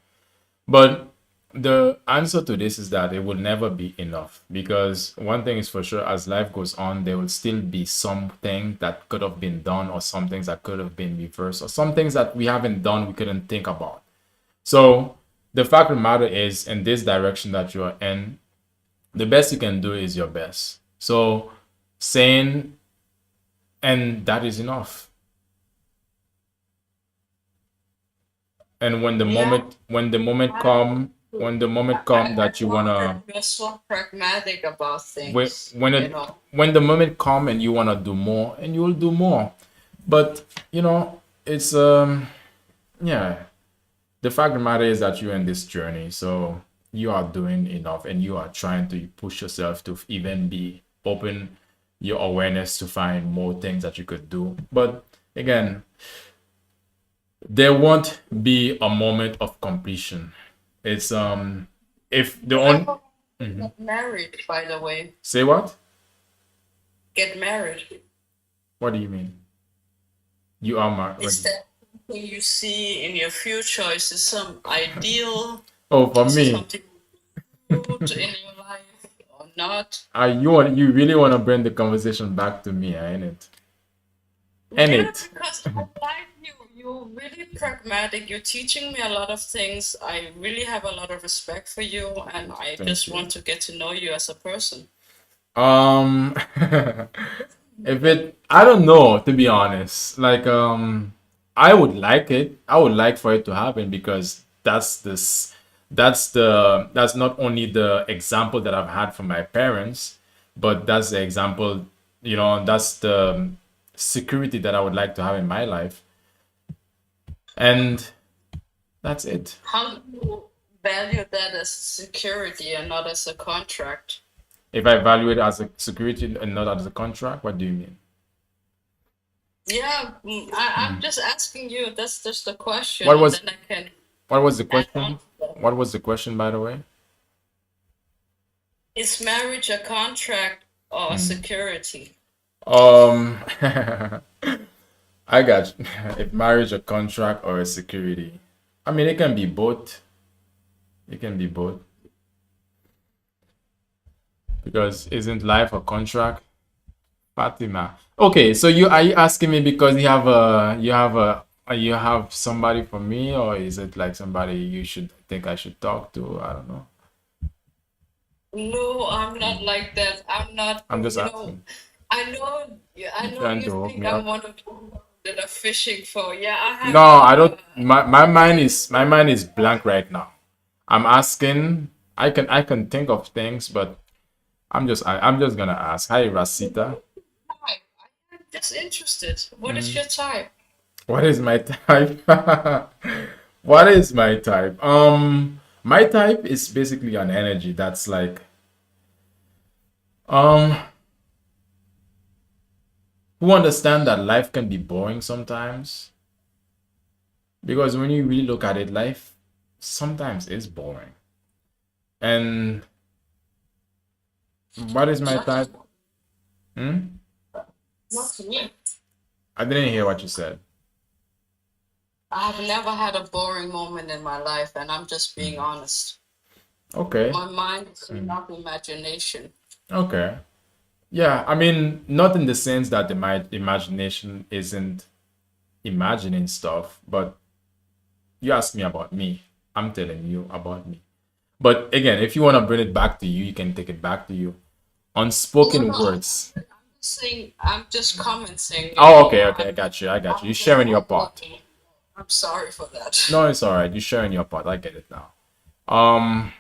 Speaker 1: But the answer to this is that it will never be enough, because one thing is for sure, as life goes on, there will still be something that could have been done, or some things that could have been reversed, or some things that we haven't done we couldn't think about. So the fact of the matter is, in this direction that you're in, the best you can do is your best. So saying, and that is enough. And
Speaker 2: Yeah,
Speaker 1: when the moment come
Speaker 2: I
Speaker 1: that you
Speaker 2: love that
Speaker 1: wanna,
Speaker 2: you're so pragmatic about
Speaker 1: when
Speaker 2: things,
Speaker 1: when it when the moment come and you wanna do more, and you will do more. But it's yeah. The fact of the matter is that you're in this journey, so you are doing enough, and you are trying to push yourself to even be open your awareness to find more things that you could do. But again, there won't be a moment of completion. It's if the
Speaker 2: When
Speaker 1: on
Speaker 2: are we gonna get married, by the way?
Speaker 1: say what?
Speaker 2: Get married.
Speaker 1: What do you mean? You are
Speaker 2: Is
Speaker 1: married.
Speaker 2: that something you see in your future? Is this some ideal?
Speaker 1: Oh, for
Speaker 2: Is it
Speaker 1: me,
Speaker 2: something good in your life or not?
Speaker 1: you really want to bring the conversation back to me, ain't it? Ain't
Speaker 2: Yeah,
Speaker 1: it?
Speaker 2: because I like you. You're really pragmatic. You're teaching me a lot of things. I really have a lot of respect for you, and I
Speaker 1: Thank
Speaker 2: just
Speaker 1: you.
Speaker 2: want to get to know you as a person.
Speaker 1: Um, if it, I don't know, to be honest. Like, I would like it. I would like for it to happen, because that's not only the example that I've had from my parents, but that's the example, that's the security that I would like to have in my life. And that's it.
Speaker 2: How do you value that as security and not as a contract?
Speaker 1: If I value it as a security and not as a contract, what do you mean?
Speaker 2: Yeah, I'm just asking you. That's just a question,
Speaker 1: What
Speaker 2: and
Speaker 1: was
Speaker 2: then I can
Speaker 1: what was the
Speaker 2: add on
Speaker 1: question?
Speaker 2: to that.
Speaker 1: What was the question, by the way?
Speaker 2: Is marriage a contract or a security?
Speaker 1: Um, I got you. If marriage a contract or a security. I mean, it can be both. It can be both, because isn't life a contract, Fatima? Okay, so are you asking me because you have somebody for me, or is it like somebody you should think I should talk to? I don't know.
Speaker 2: No, I'm not like that. I'm not,
Speaker 1: I'm just asking.
Speaker 2: I know, yeah, I
Speaker 1: You
Speaker 2: know
Speaker 1: trying
Speaker 2: you
Speaker 1: to hook
Speaker 2: think
Speaker 1: me
Speaker 2: I'm
Speaker 1: up?
Speaker 2: one of you that are fishing for. Yeah, I
Speaker 1: No,
Speaker 2: have
Speaker 1: I don't.
Speaker 2: a
Speaker 1: My mind is blank right now. I'm asking. I can think of things, but I'm just gonna ask. Hi, Rasita.
Speaker 2: Type. I'm just interested. What is
Speaker 1: Mm,
Speaker 2: your type?
Speaker 1: what is my type? What is my type? My type is basically an energy that's like um who understand that life can be boring sometimes. Because when you really look at it, life sometimes is boring. And what is my
Speaker 2: Not to,
Speaker 1: type? Hmm?
Speaker 2: not to me.
Speaker 1: I didn't hear what you said.
Speaker 2: I have never had a boring moment in my life, and I'm just being
Speaker 1: Mm.
Speaker 2: honest.
Speaker 1: Okay.
Speaker 2: My mind is
Speaker 1: Mm.
Speaker 2: enough imagination.
Speaker 1: Okay. Yeah, I mean, not in the sense that the my imagination isn't imagining stuff, but you ask me about me. I'm telling you about me. But again, if you want to bring it back to you, you can take it back to you.
Speaker 2: No,
Speaker 1: Unspoken
Speaker 2: no,
Speaker 1: words.
Speaker 2: I'm just saying, I'm just commenting, you
Speaker 1: Oh,
Speaker 2: know.
Speaker 1: okay, okay, I got you. I got you.
Speaker 2: I'm
Speaker 1: You're
Speaker 2: just
Speaker 1: sharing your part.
Speaker 2: uploading. I'm sorry for that.
Speaker 1: No, it's all right. You're sharing your part. I get it now. Um,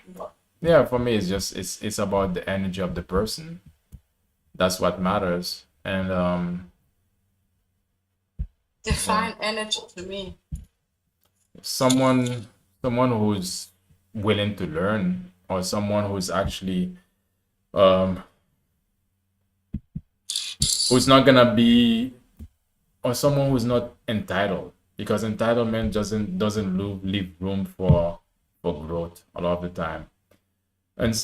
Speaker 1: yeah, for me, it's about the energy of the person. That's what matters. And yeah,
Speaker 2: Define energy to me.
Speaker 1: someone someone who's willing to learn, or someone who's actually um who's not gonna be, or someone who's not entitled, because entitlement doesn't leave room for growth a lot of the time. And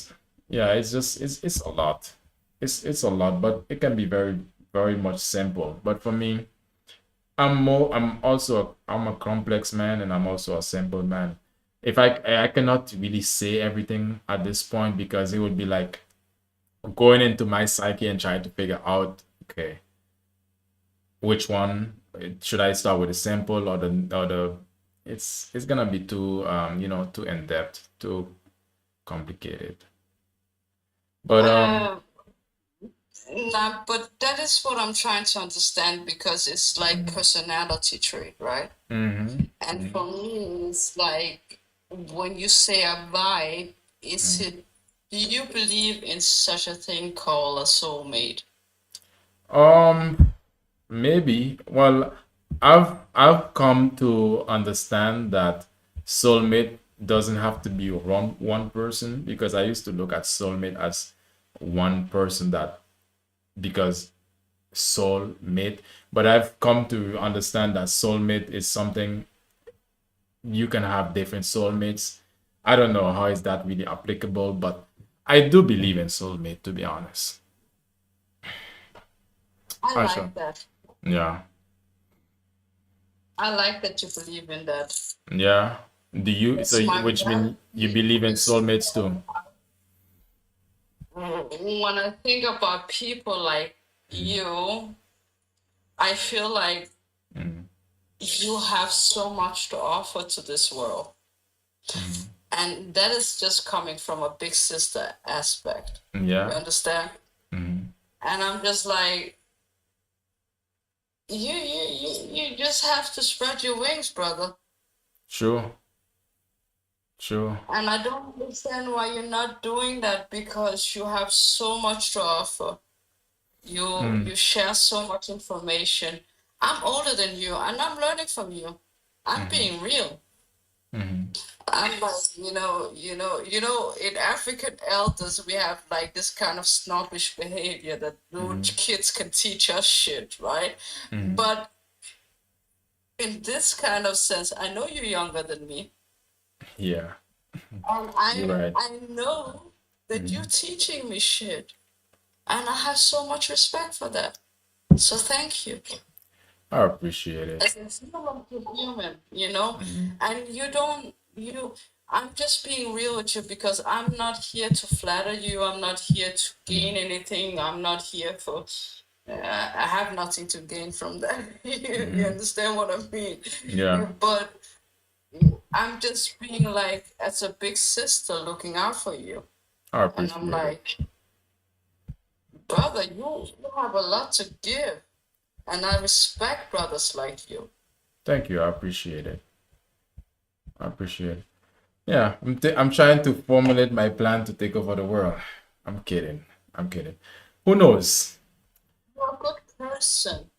Speaker 1: yeah, it's just it's a lot. It's a lot, but it can be very much simple. But for me, I'm a complex man, and I'm also a simple man. If I cannot really say everything at this point, because it would be like going into my psyche and trying to figure out, okay, which one should I start with, the simple or the it's gonna be too too in depth, too complicated. But
Speaker 2: Uh, nah, but that is what I'm trying to understand because it's like personality trait, right?
Speaker 1: mhm,
Speaker 2: And
Speaker 1: mhm,
Speaker 2: for me, it's like when you say a vibe, is
Speaker 1: mhm.
Speaker 2: it, do you believe in such a thing called a soulmate?
Speaker 1: um Maybe. Well, I've come to understand that soulmate doesn't have to be one person, because I used to look at soulmate as one person, that because soulmate, but I've come to understand that soulmate is something you can have different soulmates. I don't know how is that really applicable, but I do believe in soulmate, to be honest.
Speaker 2: I
Speaker 1: Asha.
Speaker 2: like that.
Speaker 1: Yeah.
Speaker 2: I like that you believe in that.
Speaker 1: Yeah. Do you,
Speaker 2: It's my
Speaker 1: which mean you
Speaker 2: reality.
Speaker 1: believe in
Speaker 2: It's,
Speaker 1: soulmates too?
Speaker 2: when I think about people like you, I feel like
Speaker 1: Mm,
Speaker 2: you have so much to offer to this world.
Speaker 1: mm,
Speaker 2: And that is just coming from a big sister aspect. You
Speaker 1: yeah.
Speaker 2: understand?
Speaker 1: Mm,
Speaker 2: And I'm just like, you just have to spread your wings, brother.
Speaker 1: sure. Sure.
Speaker 2: And I don't understand why you're not doing that because you have so much to offer.
Speaker 1: Mm,
Speaker 2: You share so much information. I'm older than you and I'm learning from you. I'm
Speaker 1: mm,
Speaker 2: being real.
Speaker 1: mm,
Speaker 2: I'm like, in African elders we have like this kind of snobbish behavior that no
Speaker 1: mm,
Speaker 2: kids can teach us shit, right?
Speaker 1: mm.
Speaker 2: But in this kind of sense, I know you're younger than me,
Speaker 1: Yeah.
Speaker 2: and
Speaker 1: You're right.
Speaker 2: I know that you're
Speaker 1: Mm.
Speaker 2: teaching me shit, and I have so much respect for that. So thank you.
Speaker 1: I appreciate it.
Speaker 2: As a human, you know,
Speaker 1: Mm,
Speaker 2: and you don't, I'm just being real with you because I'm not here to flatter you. I'm not here to gain
Speaker 1: mm,
Speaker 2: anything. I'm not here for, I have nothing to gain from that. You
Speaker 1: mm.
Speaker 2: understand what I mean?
Speaker 1: Yeah.
Speaker 2: But I'm just being like, as a big sister looking out for you.
Speaker 1: I
Speaker 2: And I'm
Speaker 1: appreciate it.
Speaker 2: like, brother, you have a lot to give. And I respect brothers like you.
Speaker 1: Thank you. I appreciate it. I appreciate it. Yeah. I'm trying to formulate my plan to take over the world. I'm kidding. I'm kidding. Who knows?
Speaker 2: You're a good person.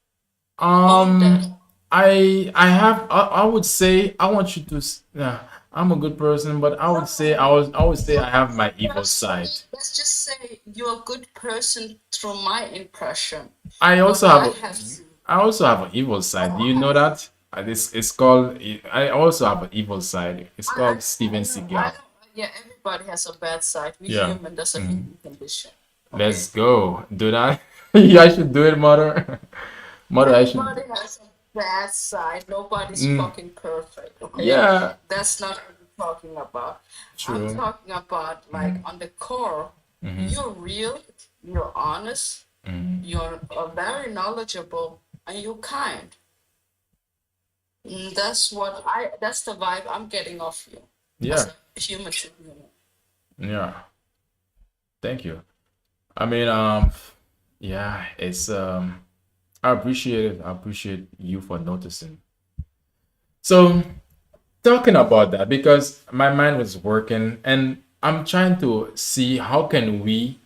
Speaker 2: Own that.
Speaker 1: Um, I would say I want you to. I'm a good person, but I would say
Speaker 2: You're
Speaker 1: I
Speaker 2: a
Speaker 1: have my
Speaker 2: good
Speaker 1: evil
Speaker 2: person.
Speaker 1: side.
Speaker 2: Let's just say you're a good person through my impression.
Speaker 1: I
Speaker 2: What
Speaker 1: also have
Speaker 2: I
Speaker 1: a,
Speaker 2: have seen.
Speaker 1: I also have an evil side. Do you know that? It's called. I also have an evil side. It's called Steven
Speaker 2: I know, I
Speaker 1: Seagal.
Speaker 2: know. Yeah, everybody has a bad side. We
Speaker 1: Yeah.
Speaker 2: human, that's a
Speaker 1: Mhm.
Speaker 2: human condition.
Speaker 1: Let's
Speaker 2: Okay?
Speaker 1: go. Do that. Yeah, I should do it, mother. Mother, I should.
Speaker 2: Everybody has a bad side. Nobody's
Speaker 1: Mm,
Speaker 2: fucking perfect. Okay?
Speaker 1: yeah,
Speaker 2: That's not what I'm talking about. I'm
Speaker 1: true.
Speaker 2: talking about like
Speaker 1: Mm,
Speaker 2: on the core,
Speaker 1: mm-hmm,
Speaker 2: you're real, you're honest,
Speaker 1: mm.
Speaker 2: you're very knowledgeable, and you're kind. That's the vibe I'm getting off you as
Speaker 1: Yeah,
Speaker 2: a human to human.
Speaker 1: yeah. Thank you. I mean, yeah, it's I appreciate it. I appreciate you for noticing. So talking about that because my mind was working and I'm trying to see how can we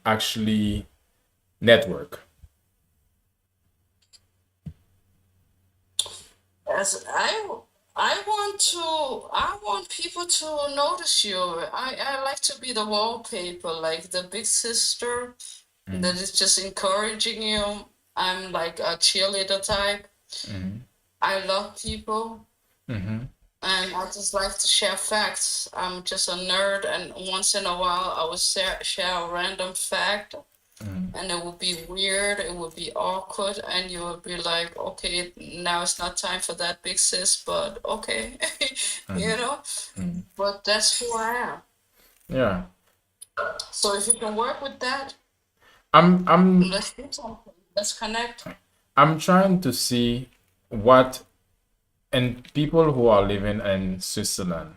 Speaker 1: actually network.
Speaker 2: As I want people to notice you. I like to be the wallpaper, like the big sister that is just encouraging you. I'm like a cheerleader type.
Speaker 1: Mm-hmm,
Speaker 2: I love people
Speaker 1: mm-hmm,
Speaker 2: and I just like to share facts. I'm just a nerd, and once in a while I will share a random fact,
Speaker 1: mm-hmm,
Speaker 2: and it would be weird, it would be awkward, and you would be like, okay, now it's not time for that big sis, but okay, you know.
Speaker 1: mm-hmm.
Speaker 2: But that's who I am.
Speaker 1: Yeah.
Speaker 2: So if you can work with that,
Speaker 1: I'm I'm
Speaker 2: let's do something. Let's connect.
Speaker 1: I'm trying to see what and people who are living in Switzerland,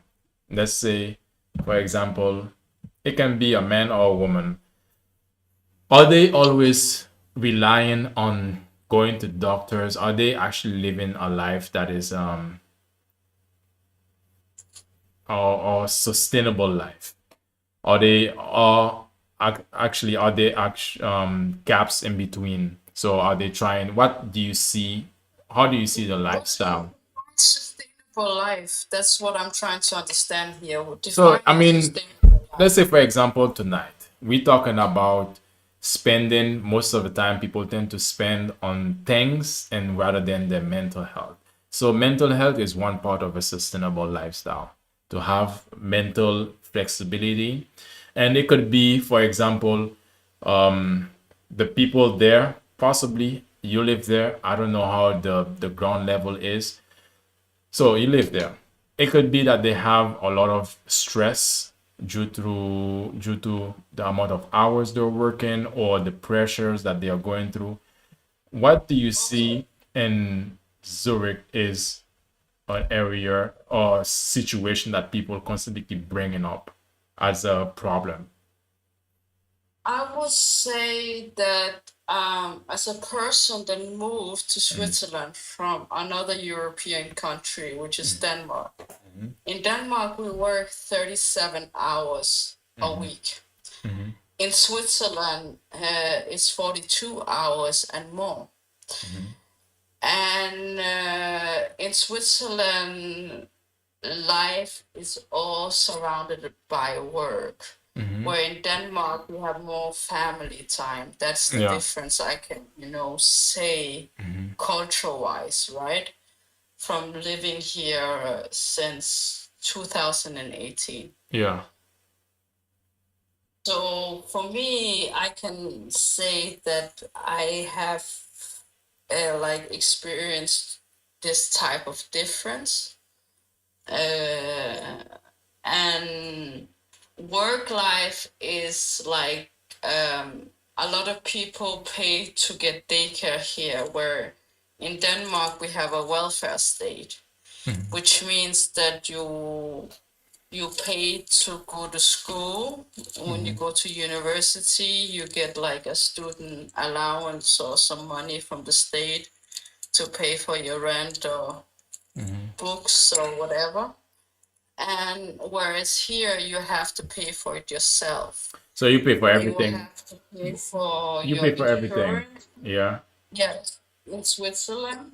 Speaker 1: let's say, for example, it can be a man or a woman. Are they always relying on going to doctors? Are they actually living a life that is or sustainable life? Are they actually are there gaps in between? So are they trying? What do you see? How do you see the
Speaker 2: What do you
Speaker 1: lifestyle?
Speaker 2: define sustainable life? That's what I'm trying to understand here.
Speaker 1: So I
Speaker 2: Defining
Speaker 1: mean,
Speaker 2: sustainable
Speaker 1: let's
Speaker 2: life.
Speaker 1: say for example tonight we're talking about spending most of the time people tend to spend on things and rather than their mental health. So mental health is one part of a sustainable lifestyle to have mental flexibility. And it could be, for example, the people there, possibly you live there. I don't know how the ground level is, so you live there. It could be that they have a lot of stress due to the amount of hours they're working or the pressures that they are going through. What do you see in Zurich is an area or situation that people constantly keep bringing up as a problem?
Speaker 2: I would say that as a person that moved to
Speaker 1: Mm,
Speaker 2: Switzerland from another European country, which is
Speaker 1: mm,
Speaker 2: Denmark.
Speaker 1: mhm,
Speaker 2: In Denmark, we work 37 hours a
Speaker 1: mhm,
Speaker 2: week.
Speaker 1: mhm,
Speaker 2: In Switzerland, it's 42 hours and more.
Speaker 1: mhm,
Speaker 2: And in Switzerland, life is all surrounded by work.
Speaker 1: mhm.
Speaker 2: Where in Denmark we have more family time. That's the
Speaker 1: Yeah.
Speaker 2: difference I can, say
Speaker 1: Mhm.
Speaker 2: culture wise, right? From living here since 2018.
Speaker 1: Yeah.
Speaker 2: So for me, I can say that I have like experienced this type of difference. Uh, and work life is like a lot of people pay to get daycare here, where in Denmark we have a welfare state,
Speaker 1: Mhm.
Speaker 2: which means that you pay to go to school. When you
Speaker 1: Mhm.
Speaker 2: go to university, you get like a student allowance or some money from the state to pay for your rent or
Speaker 1: Mhm.
Speaker 2: books or whatever. And whereas here you have to pay for it yourself.
Speaker 1: So you pay for
Speaker 2: You
Speaker 1: everything.
Speaker 2: have to pay for
Speaker 1: You
Speaker 2: your
Speaker 1: pay for everything.
Speaker 2: insurance.
Speaker 1: Yeah.
Speaker 2: Yes, in Switzerland,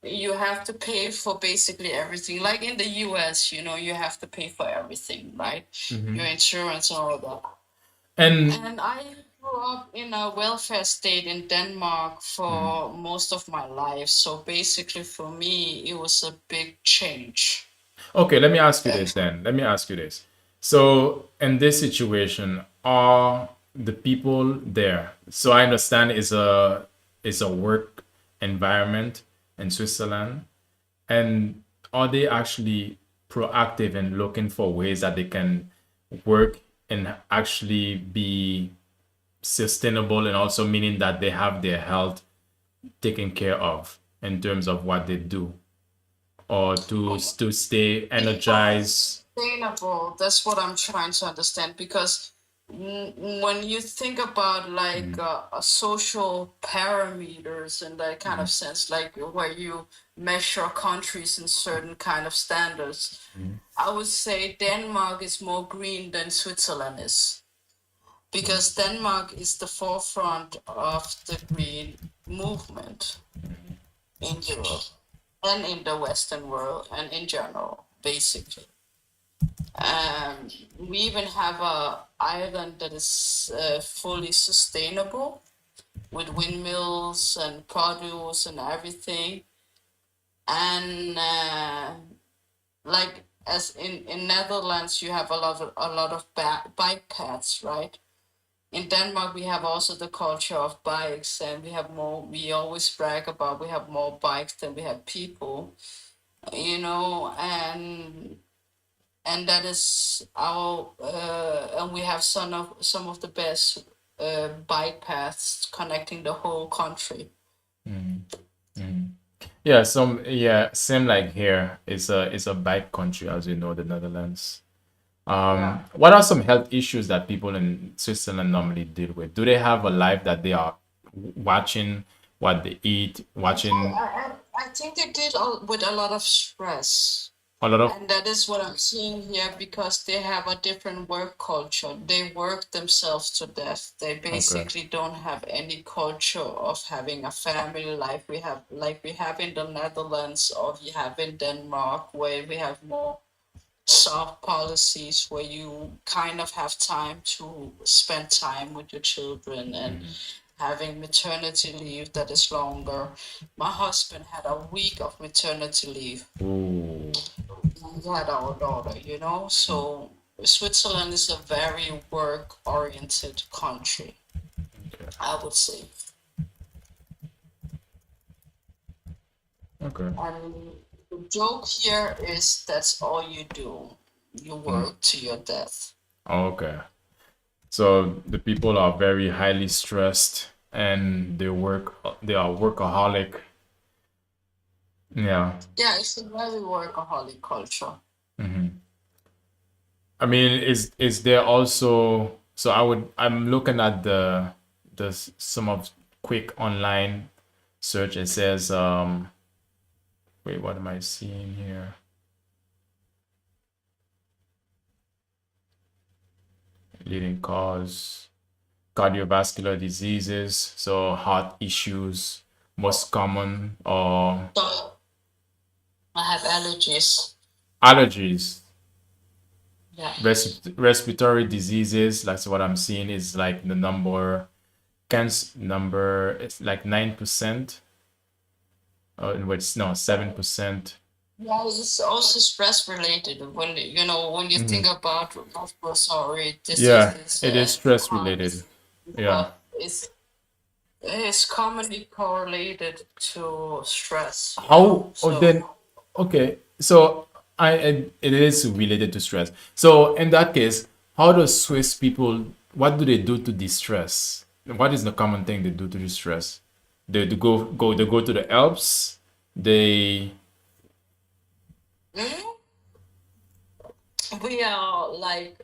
Speaker 2: you have to pay for basically everything. Like in the US, you have to pay for everything, right? Your
Speaker 1: Hmm.
Speaker 2: insurance and all that.
Speaker 1: And
Speaker 2: And I grew up in a welfare state in Denmark for most of my life. So basically, for me, it was a big change.
Speaker 1: okay, let me ask you this then. Let me ask you this. So, in this situation, are the people there? So I understand is a work environment in Switzerland, and are they actually proactive in looking for ways that they can work and actually be sustainable, and also meaning that they have their health taken care of in terms of what they do, or to stay energized.
Speaker 2: Sustainable. That's what I'm trying to understand because when you think about like social parameters in that kind of sense, like where you measure countries in certain kind of standards, I would say Denmark is more green than Switzerland is because Denmark is the forefront of the green movement in Europe and in the Western world and in general, basically. We even have a island that is fully sustainable with windmills and produce and everything. And like as in Netherlands, you have a lot of bike paths, right? In Denmark, we have also the culture of bikes, and we have more. We always brag about we have more bikes than we have people, and that is our and we have some of the best bike paths connecting the whole country.
Speaker 1: Yeah, same like here. It's a bike country, as you know, the Netherlands.
Speaker 2: Yeah.
Speaker 1: What are some health issues that people in Switzerland normally deal with? Do they have a life that they are watching what they eat,
Speaker 2: Oh,
Speaker 1: watching
Speaker 2: I think they did with a lot of stress.
Speaker 1: a lot of?
Speaker 2: And that is what I'm seeing here because they have a different work culture. They work themselves to death. They
Speaker 1: Okay.
Speaker 2: basically don't have any culture of having a family life we have in the Netherlands or we have in Denmark, where we have more soft policies where you kind of have time to spend time with your children and having maternity leave that is longer. My husband had a week of maternity leave.
Speaker 1: Ooh.
Speaker 2: We had our daughter, so Switzerland is a very work oriented country,
Speaker 1: Okay.
Speaker 2: I would say.
Speaker 1: Okay.
Speaker 2: And the joke here is that's all you do. You work to your death.
Speaker 1: Okay. So the people are very highly stressed and they are workaholic. Yeah.
Speaker 2: Yeah, it's a very workaholic culture.
Speaker 1: I mean, is there also, so I'm looking at some of quick online search. It says wait, what am I seeing here? Leading cause cardiovascular diseases, so heart issues, most common, or
Speaker 2: So I have allergies.
Speaker 1: allergies,
Speaker 2: Yeah.
Speaker 1: respiratory diseases. That's what I'm seeing is like the cancer number. It's like 9%. Which no 7%.
Speaker 2: Yeah, it's also stress related. When you think about respiratory
Speaker 1: Yeah,
Speaker 2: diseases
Speaker 1: it is
Speaker 2: and
Speaker 1: stress
Speaker 2: heart,
Speaker 1: related. Yeah.
Speaker 2: it's commonly correlated to stress.
Speaker 1: How? Oh,
Speaker 2: So
Speaker 1: then okay. So it is related to stress. So in that case, how does Swiss people? What do they do to distress? What is the common thing they do to distress? They go to the Alps. They
Speaker 2: mm, we are like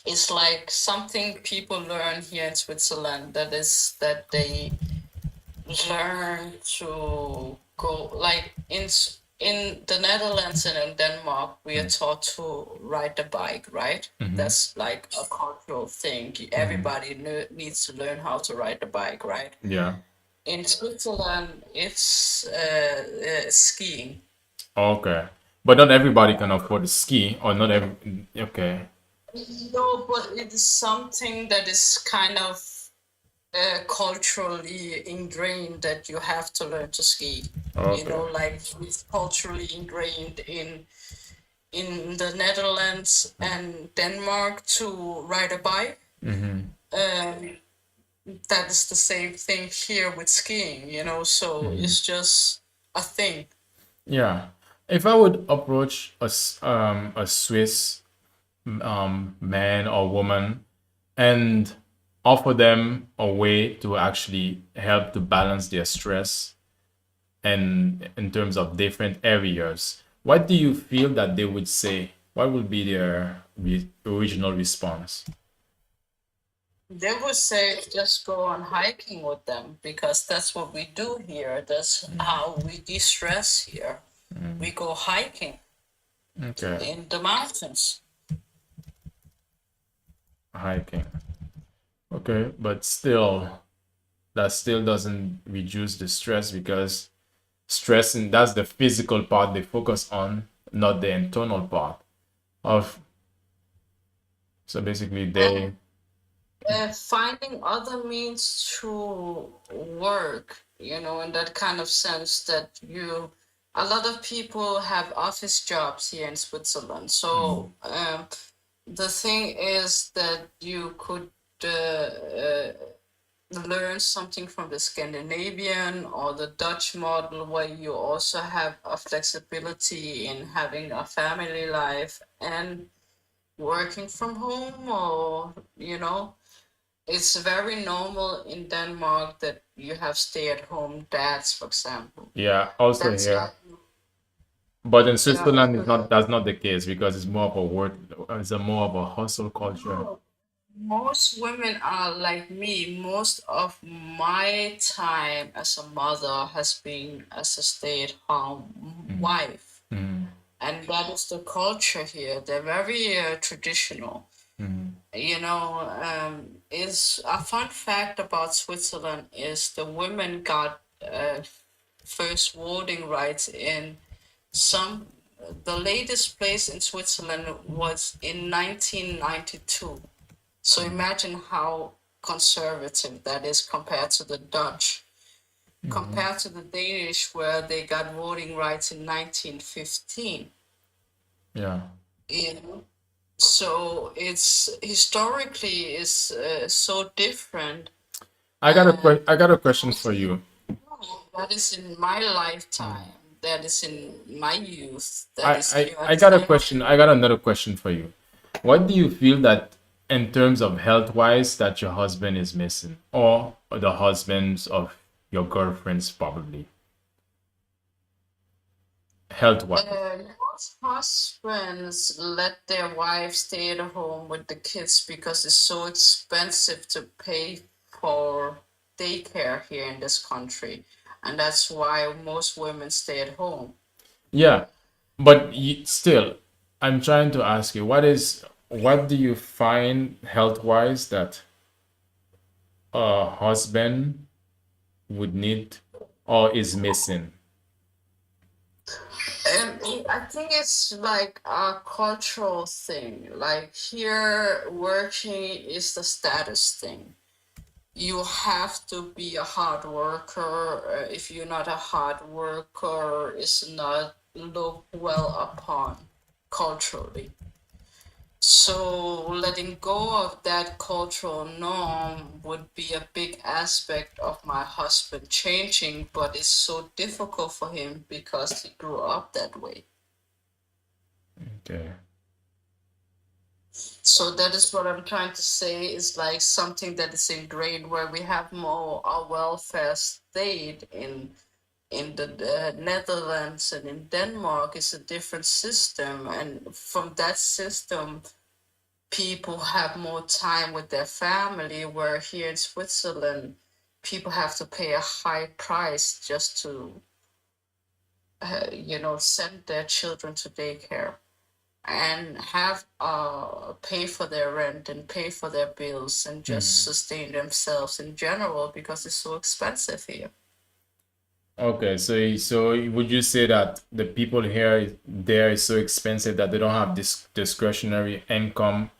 Speaker 2: it's like something people learn here in Switzerland that is that they learn to go like in the Netherlands and in Denmark, we are taught to ride the bike, right? That's like a cultural thing. Everybody needs to learn how to ride the bike, right?
Speaker 1: Yeah.
Speaker 2: In Switzerland, it's skiing.
Speaker 1: Okay. But not everybody can afford to ski, or not every. Okay.
Speaker 2: No, but it is something that is kind of culturally ingrained that you have to learn to ski. You
Speaker 1: Okay.
Speaker 2: know, like it's culturally ingrained in the Netherlands and Denmark to ride a bike. Um, that is the same thing here with skiing, you know, so it's just a thing.
Speaker 1: Yeah. If I would approach a Swiss man or woman and offer them a way to actually help to balance their stress and in terms of different areas, what do you feel that they would say? What would be their original response?
Speaker 2: They would say just go on hiking with them because that's what we do here. That's how we de stress here. We go hiking
Speaker 1: Okay,
Speaker 2: in the mountains.
Speaker 1: hiking. Okay, but still, that still doesn't reduce the stress because stressing, that's the physical part they focus on, not the internal part of. So basically, they.
Speaker 2: Finding other means to work, you know, in that kind of sense that a lot of people have office jobs here in Switzerland. So the thing is that you could learn something from the Scandinavian or the Dutch model, where you also have a flexibility in having a family life and working from home, or, you know, it's very normal in Denmark that you have stay-at-home dads, for example.
Speaker 1: Yeah, also
Speaker 2: That's
Speaker 1: here.
Speaker 2: not,
Speaker 1: But in
Speaker 2: yeah.
Speaker 1: Switzerland, it's not. That's not the case because it's more of a work. It's a more of a hustle culture.
Speaker 2: Most women are like me. Most of my time as a mother has been as a stay-at-home wife. And that is the culture here. They're very traditional. You know, is a fun fact about Switzerland is the women got first voting rights in some. The latest place in Switzerland was in 1992. So imagine how conservative that is compared to the Dutch, compared to the Danish, where they got voting rights in 1915.
Speaker 1: Yeah.
Speaker 2: You know, so it's historically is so different.
Speaker 1: I got a question for you.
Speaker 2: That is in my lifetime. That is in my youth. That
Speaker 1: I,
Speaker 2: is,
Speaker 1: I
Speaker 2: you
Speaker 1: I got a
Speaker 2: understand?
Speaker 1: question. I got another question for you. What do you feel that in terms of health wise that your husband is missing, or the husbands of your girlfriends probably health wise?
Speaker 2: Most husbands let their wives stay at home with the kids because it's so expensive to pay for daycare here in this country. And that's why most women stay at home.
Speaker 1: Yeah, but still, I'm trying to ask you, what do you find health wise that a husband would need or is missing?
Speaker 2: I think it's like a cultural thing. Like here, working is the status thing. You have to be a hard worker. If you're not a hard worker, it's not looked well upon culturally. So letting go of that cultural norm would be a big aspect of my husband changing, but it's so difficult for him because he grew up that way.
Speaker 1: Okay.
Speaker 2: So that is what I'm trying to say is like something that is ingrained where we have more a welfare state in the Netherlands and in Denmark is a different system, and from that system people have more time with their family, where here in Switzerland people have to pay a high price just to send their children to daycare and have pay for their rent and pay for their bills and just
Speaker 1: Mhm.
Speaker 2: sustain themselves in general because it's so expensive here.
Speaker 1: Okay, so would you say that the people here there is so expensive that they don't have this discretionary income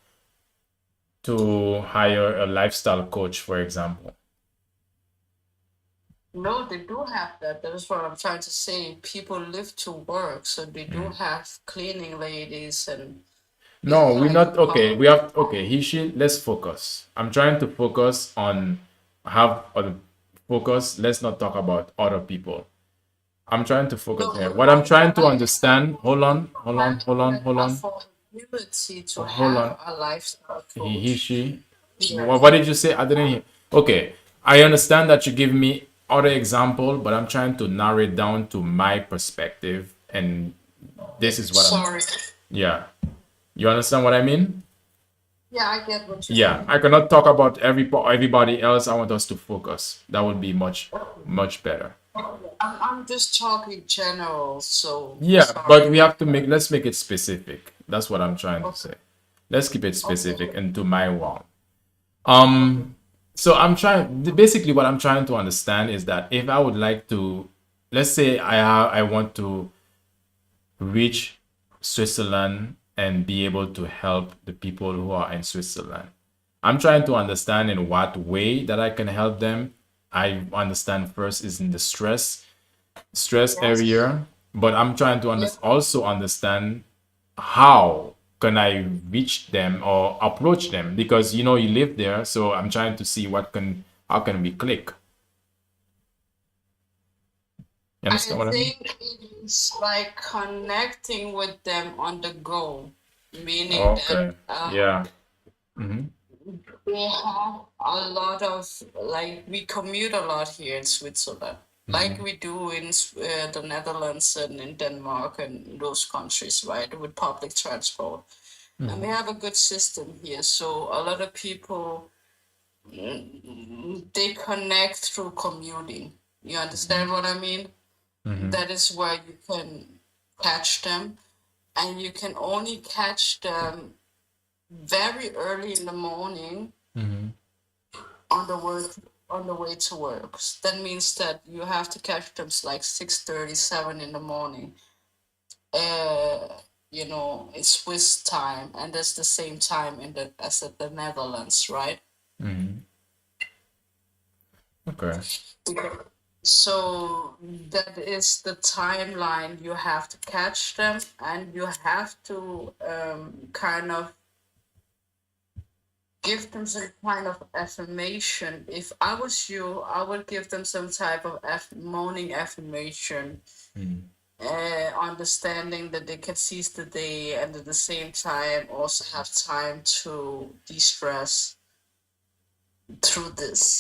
Speaker 1: to hire a lifestyle coach, for example?
Speaker 2: No, they do have that. That's what I'm trying to say. People live to work, so they do
Speaker 1: Mm.
Speaker 2: have cleaning ladies and
Speaker 1: No,
Speaker 2: it's
Speaker 1: we're
Speaker 2: like a
Speaker 1: not okay.
Speaker 2: public.
Speaker 1: We have okay. He should let's focus. I'm trying to focus on have other focus. Let's not talk about other people. I'm trying to focus
Speaker 2: No,
Speaker 1: here.
Speaker 2: but
Speaker 1: What I'm trying to
Speaker 2: I
Speaker 1: understand, hold on, hold on, hold on,
Speaker 2: have
Speaker 1: hold on,
Speaker 2: affordability to
Speaker 1: hold
Speaker 2: have
Speaker 1: on.
Speaker 2: a lifestyle
Speaker 1: He,
Speaker 2: coach.
Speaker 1: she.
Speaker 2: Yes.
Speaker 1: What did you say? I didn't hear. Okay, I understand that you give me other example, but I'm trying to narrow it down to my perspective, and this is what I'm.
Speaker 2: Sorry.
Speaker 1: Yeah, you understand what I mean?
Speaker 2: Yeah, I get what you
Speaker 1: Yeah,
Speaker 2: mean.
Speaker 1: I cannot talk about everybody else. I want us to focus. That would be much better.
Speaker 2: I'm just talking general, so
Speaker 1: Yeah, but
Speaker 2: sorry.
Speaker 1: let's make it specific. That's what I'm trying to
Speaker 2: Okay.
Speaker 1: say. Let's keep it
Speaker 2: Okay.
Speaker 1: specific and to my world. So I'm trying basically what I'm trying to understand is that if I would like to, let's say I want to reach Switzerland and be able to help the people who are in Switzerland. I'm trying to understand in what way that I can help them. I understand first is in the stress
Speaker 2: Yes.
Speaker 1: area, but I'm trying to
Speaker 2: Yeah.
Speaker 1: also understand how can I reach them or approach them because you live there, so I'm trying to see what can how can we click. You
Speaker 2: I
Speaker 1: understand what I mean?
Speaker 2: think it is like connecting with them on the go, meaning that
Speaker 1: Okay. Yeah. Mm-hmm.
Speaker 2: we have a lot of like we commute a lot here in Switzerland, like
Speaker 1: Mm-hmm.
Speaker 2: we do in the Netherlands and in Denmark and those countries, right, with public transport. And we
Speaker 1: Mm-hmm.
Speaker 2: have a good system here, so a lot of people they connect through commuting. You understand what I mean?
Speaker 1: Mm-hmm.
Speaker 2: That is where you can catch them, and you can only catch them very early in the morning
Speaker 1: Mm-hmm.
Speaker 2: on the work on the way to work. That means that you have to catch them like 6:37 in the morning. Uh, it's Swiss time, and that's the same time in the as at the Netherlands, right?
Speaker 1: Mm-hmm. Okay.
Speaker 2: So that is the timeline. You have to catch them, and you have to kind of give them some kind of affirmation. If I was you, I would give them some type of morning affirmation,
Speaker 1: Mm-hmm.
Speaker 2: understanding that they can seize the day and at the same time also have time to de stress through this.